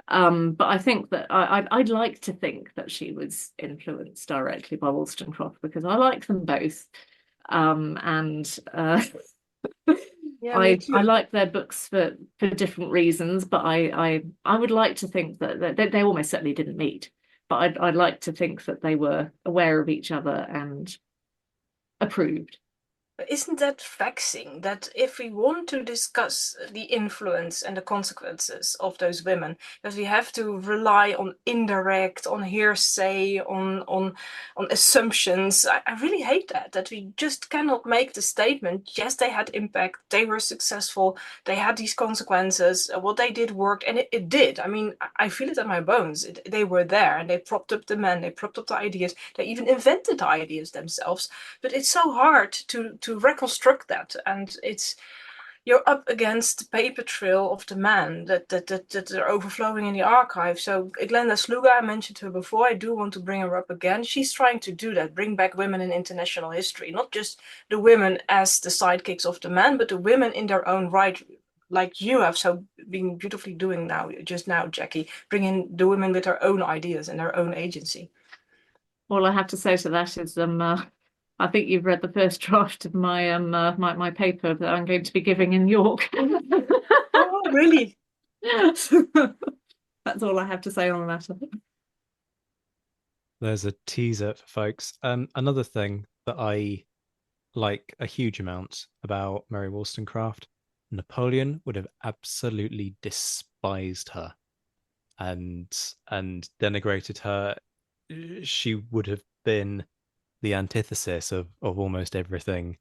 But I think that I'd like to think that she was influenced directly by Wollstonecraft because I like them both. And Yeah, me too. I like their books for different reasons, but I would like to think that they almost certainly didn't meet, but I'd like to think that they were aware of each other and approved. But isn't that vexing that if we want to discuss the influence and the consequences of those women, that we have to rely on indirect, on hearsay, on assumptions? I really hate that we just cannot make the statement, yes, they had impact, they were successful, they had these consequences, what they did worked, and it did. I mean, I feel it in my bones. They were there, and they propped up the men, they propped up the ideas, they even invented the ideas themselves. But it's so hard to reconstruct that, and you're up against the paper trail of the man that are overflowing in the archive. So Glenda Sluga, I mentioned her before, I do want to bring her up again. She's trying to do that, bring back women in international history, not just the women as the sidekicks of the man, but the women in their own right, like you have so been beautifully doing just now, Jackie, bringing the women with their own ideas and their own agency. All I have to say to that is I think you've read the first draft of my paper that I'm going to be giving in York. Oh, really? That's all I have to say on the matter. There's a teaser for folks. Another thing that I like a huge amount about Mary Wollstonecraft, Napoleon would have absolutely despised her and denigrated her. She would have been the antithesis of almost everything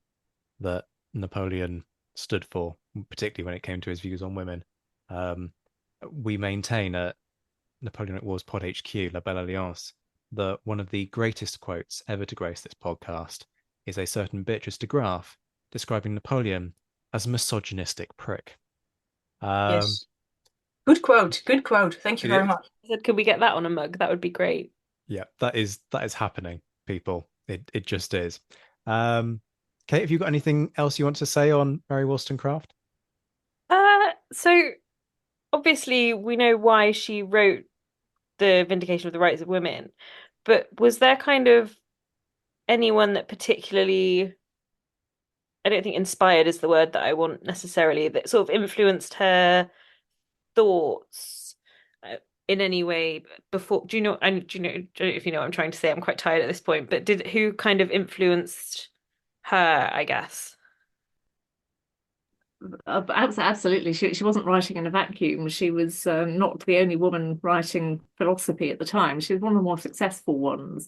that Napoleon stood for, particularly when it came to his views on women. We maintain at Napoleonic Wars Pod HQ, La Belle Alliance, that one of the greatest quotes ever to grace this podcast is a certain Beatrice de Graaf describing Napoleon as a misogynistic prick. Yes. Good quote. Good quote. Thank you very much. I said, could we get that on a mug? That would be great. Yeah, that is happening, people. It just is. Kate, have you got anything else you want to say on Mary Wollstonecraft? So obviously we know why she wrote the Vindication of the Rights of Women, but was there kind of anyone that particularly, I don't think inspired is the word that I want necessarily, that sort of influenced her thoughts in any way before? Do you know, and do you know if you know what I'm trying to say? I'm quite tired at this point, but who kind of influenced her, I guess? Absolutely. She wasn't writing in a vacuum. She was not the only woman writing philosophy at the time. She was one of the more successful ones.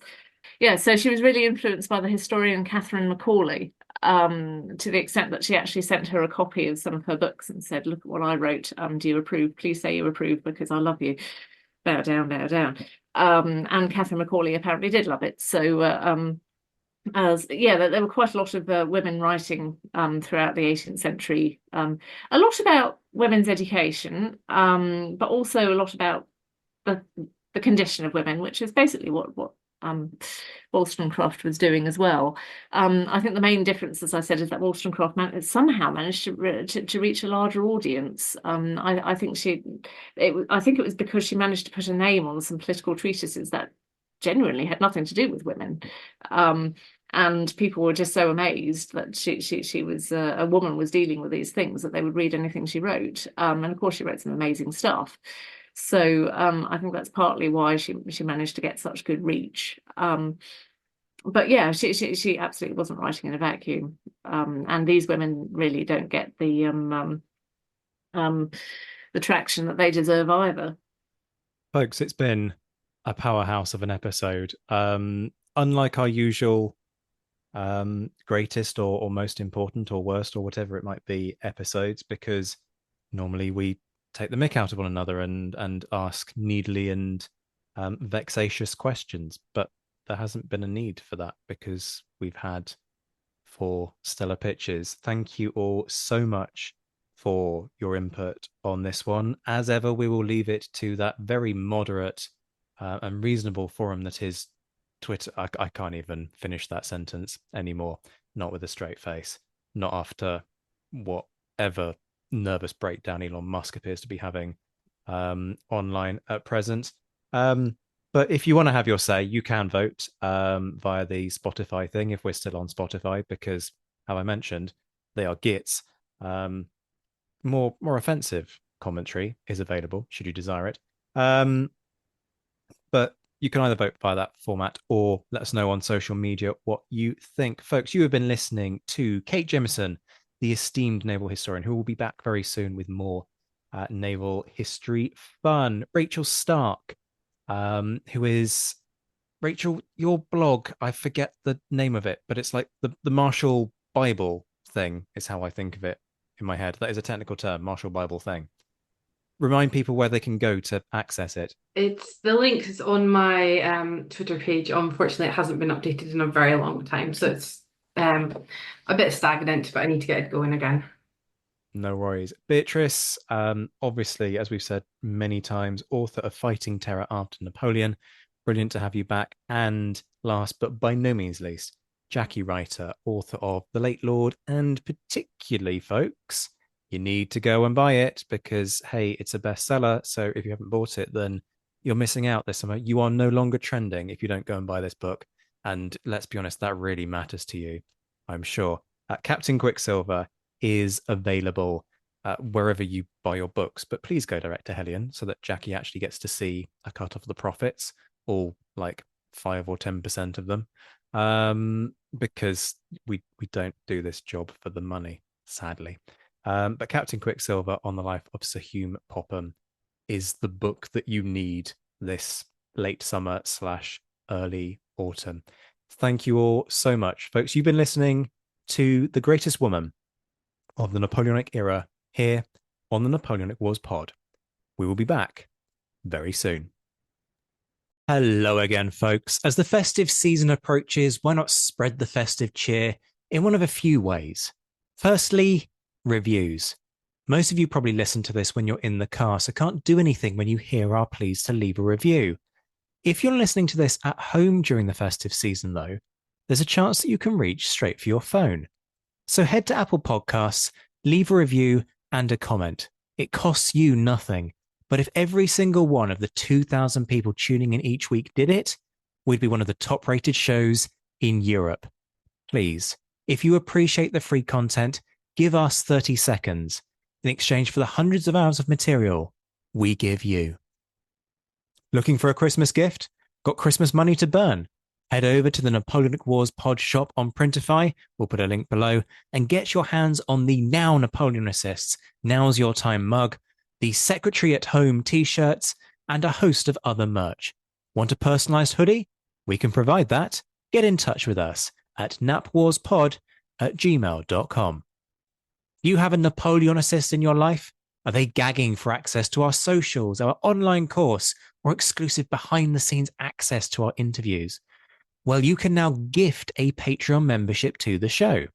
Yeah, so she was really influenced by the historian Catherine Macaulay, to the extent that she actually sent her a copy of some of her books and said, "Look at what I wrote. Do you approve? Please say you approve because I love you. Bow down, bow down." And Catherine Macaulay apparently did love it. So there were quite a lot of women writing throughout the 18th century, a lot about women's education, but also a lot about the condition of women, which is basically what Wollstonecraft was doing as well. I think the main difference, as I said, is that Wollstonecraft somehow managed to reach a larger audience. I think it was because she managed to put a name on some political treatises that genuinely had nothing to do with women. And people were just so amazed that she was a woman was dealing with these things that they would read anything she wrote. And of course, she wrote some amazing stuff. So I think that's partly why she managed to get such good reach. But yeah, she absolutely wasn't writing in a vacuum. And these women really don't get the traction that they deserve either. Folks, it's been a powerhouse of an episode. Unlike our usual greatest or most important or worst or whatever it might be episodes, because normally we take the mick out of one another and ask needly and vexatious questions, but there hasn't been a need for that because we've had 4 stellar pitches. Thank you all so much for your input on this one. As ever, we will leave it to that very moderate and reasonable forum that is Twitter. I can't even finish that sentence anymore. Not with a straight face. Not after whatever nervous breakdown Elon Musk appears to be having online at present. But if you want to have your say, you can vote via the Spotify thing if we're still on Spotify, because, how I mentioned, they are gits. More offensive commentary is available should you desire it. But you can either vote via that format or let us know on social media what you think. Folks, you have been listening to Kate Jamieson, the esteemed naval historian, who will be back very soon with more naval history fun. Rachael Stark, who is... Rachael, your blog, I forget the name of it, but it's like the Marshall Bible thing is how I think of it in my head. That is a technical term, Marshall Bible thing. Remind people where they can go to access it. It's the link is on my Twitter page. Unfortunately, it hasn't been updated in a very long time, so it's a bit stagnant, but I need to get it going again. No worries. Beatrice, obviously, as we've said many times, author of Fighting Terror After Napoleon. Brilliant to have you back. And last but by no means least, Jackie Reiter, author of The Late Lord, and particularly, folks, you need to go and buy it because, hey, it's a bestseller. So if you haven't bought it, then you're missing out this summer. You are no longer trending if you don't go and buy this book. And let's be honest, that really matters to you, I'm sure. Captain Quicksilver is available wherever you buy your books, but please go direct to Hellion so that Jackie actually gets to see a cut of the profits, all like 5 or 10% of them, because we don't do this job for the money, sadly. But Captain Quicksilver on the life of Sir Hume Popham is the book that you need this late summer / early autumn. Thank you all so much, folks. You've been listening to The Greatest Woman of the Napoleonic Era here on the Napoleonic Wars pod. We will be back very soon. Hello again, folks. As the festive season approaches, why not spread the festive cheer in one of a few ways? Firstly, reviews. Most of you probably listen to this when you're in the car, so can't do anything when you hear our pleas to leave a review. If you're listening to this at home during the festive season, though, there's a chance that you can reach straight for your phone. So head to Apple Podcasts, leave a review and a comment. It costs you nothing. But if every single one of the 2,000 people tuning in each week did it, we'd be one of the top-rated shows in Europe. Please, if you appreciate the free content, give us 30 seconds in exchange for the hundreds of hours of material we give you. Looking for a Christmas gift? Got Christmas money to burn? Head over to the Napoleonic Wars pod shop on Printify, we'll put a link below, and get your hands on the Now Napoleonicists, Now's Your Time mug, the Secretary at Home t-shirts, and a host of other merch. Want a personalized hoodie? We can provide that. Get in touch with us at napwarspod@gmail.com. You have a Napoleonicist in your life? Are they gagging for access to our socials, our online course, or exclusive behind-the-scenes access to our interviews? Well, you can now gift a Patreon membership to the show.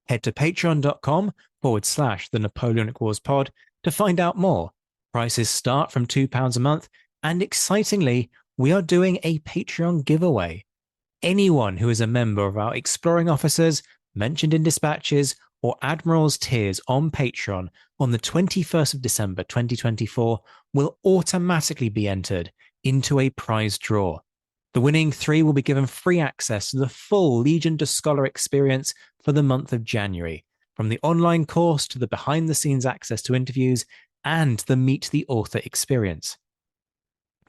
Head to patreon.com/the Napoleonic Wars pod to find out more. Prices start from £2 a month, and excitingly, we are doing a Patreon giveaway. Anyone who is a member of our Exploring Officers, Mentioned in Dispatches, or Admirals tiers on Patreon on the 21st of December 2024 will automatically be entered into a prize draw. The winning 3 will be given free access to the full Legion to Scholar experience for the month of January, from the online course to the behind-the-scenes access to interviews and the Meet the Author experience.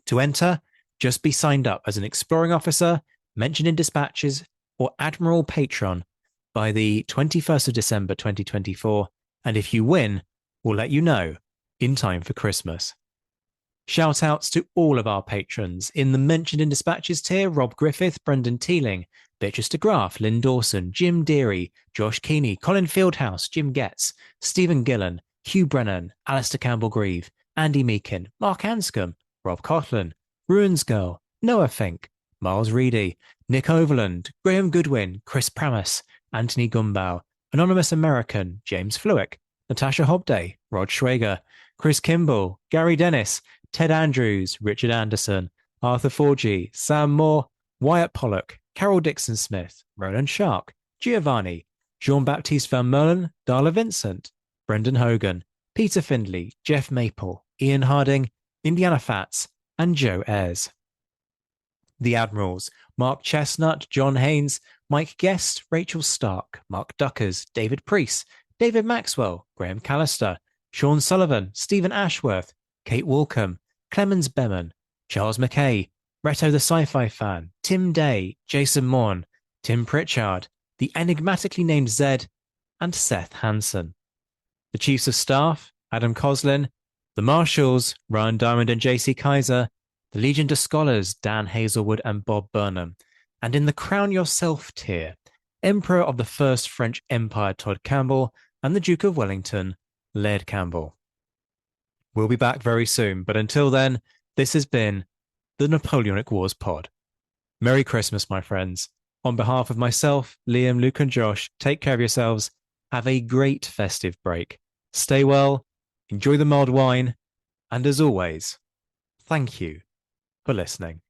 To enter, just be signed up as an Exploring Officer, Mentioned in Dispatches, or Admiral Patron by the 21st of December 2024, and if you win, we'll let you know in time for Christmas. Shout outs to all of our patrons in the Mentioned in Dispatches tier: Rob Griffith, Brendan Teeling, Beatrice de Graaf, Lynn Dawson, Jim Deary, Josh Keeney, Colin Fieldhouse, Jim Getz, Stephen Gillen, Hugh Brennan, Alistair Campbell-Grieve, Andy Meakin, Mark Anscombe, Rob Coughlin, Ruins Girl, Noah Fink, Miles Reedy, Nick Overland, Graham Goodwin, Chris Pramas, Anthony Gumbau, Anonymous American, James Fluick, Natasha Hobday, Rod Schwager, Chris Kimball, Gary Dennis, Ted Andrews, Richard Anderson, Arthur Forgy, Sam Moore, Wyatt Pollock, Carol Dixon Smith, Roland Shark, Giovanni, Jean-Baptiste Van Merlen, Darla Vincent, Brendan Hogan, Peter Findley, Jeff Maple, Ian Harding, Indiana Fats, and Joe Ayres. The Admirals: Mark Chestnut, John Haynes, Mike Guest, Rachel Stark, Mark Duckers, David Priest, David Maxwell, Graham Callister, Sean Sullivan, Stephen Ashworth, Kate Walcombe, Clemens Beman, Charles McKay, Reto the Sci-Fi Fan, Tim Day, Jason Morn, Tim Pritchard, the enigmatically named Zed, and Seth Hansen. The Chiefs of Staff: Adam Coslin, the Marshals: Ryan Diamond and JC Kaiser, the Legion to Scholars: Dan Hazelwood and Bob Burnham, and in the Crown Yourself tier, Emperor of the First French Empire Todd Campbell and the Duke of Wellington Laird Campbell. We'll be back very soon, but until then, this has been the Napoleonic Wars pod. Merry Christmas, my friends. On behalf of myself, Liam, Luke, and Josh, take care of yourselves. Have a great festive break. Stay well, enjoy the mulled wine, and as always, thank you for listening.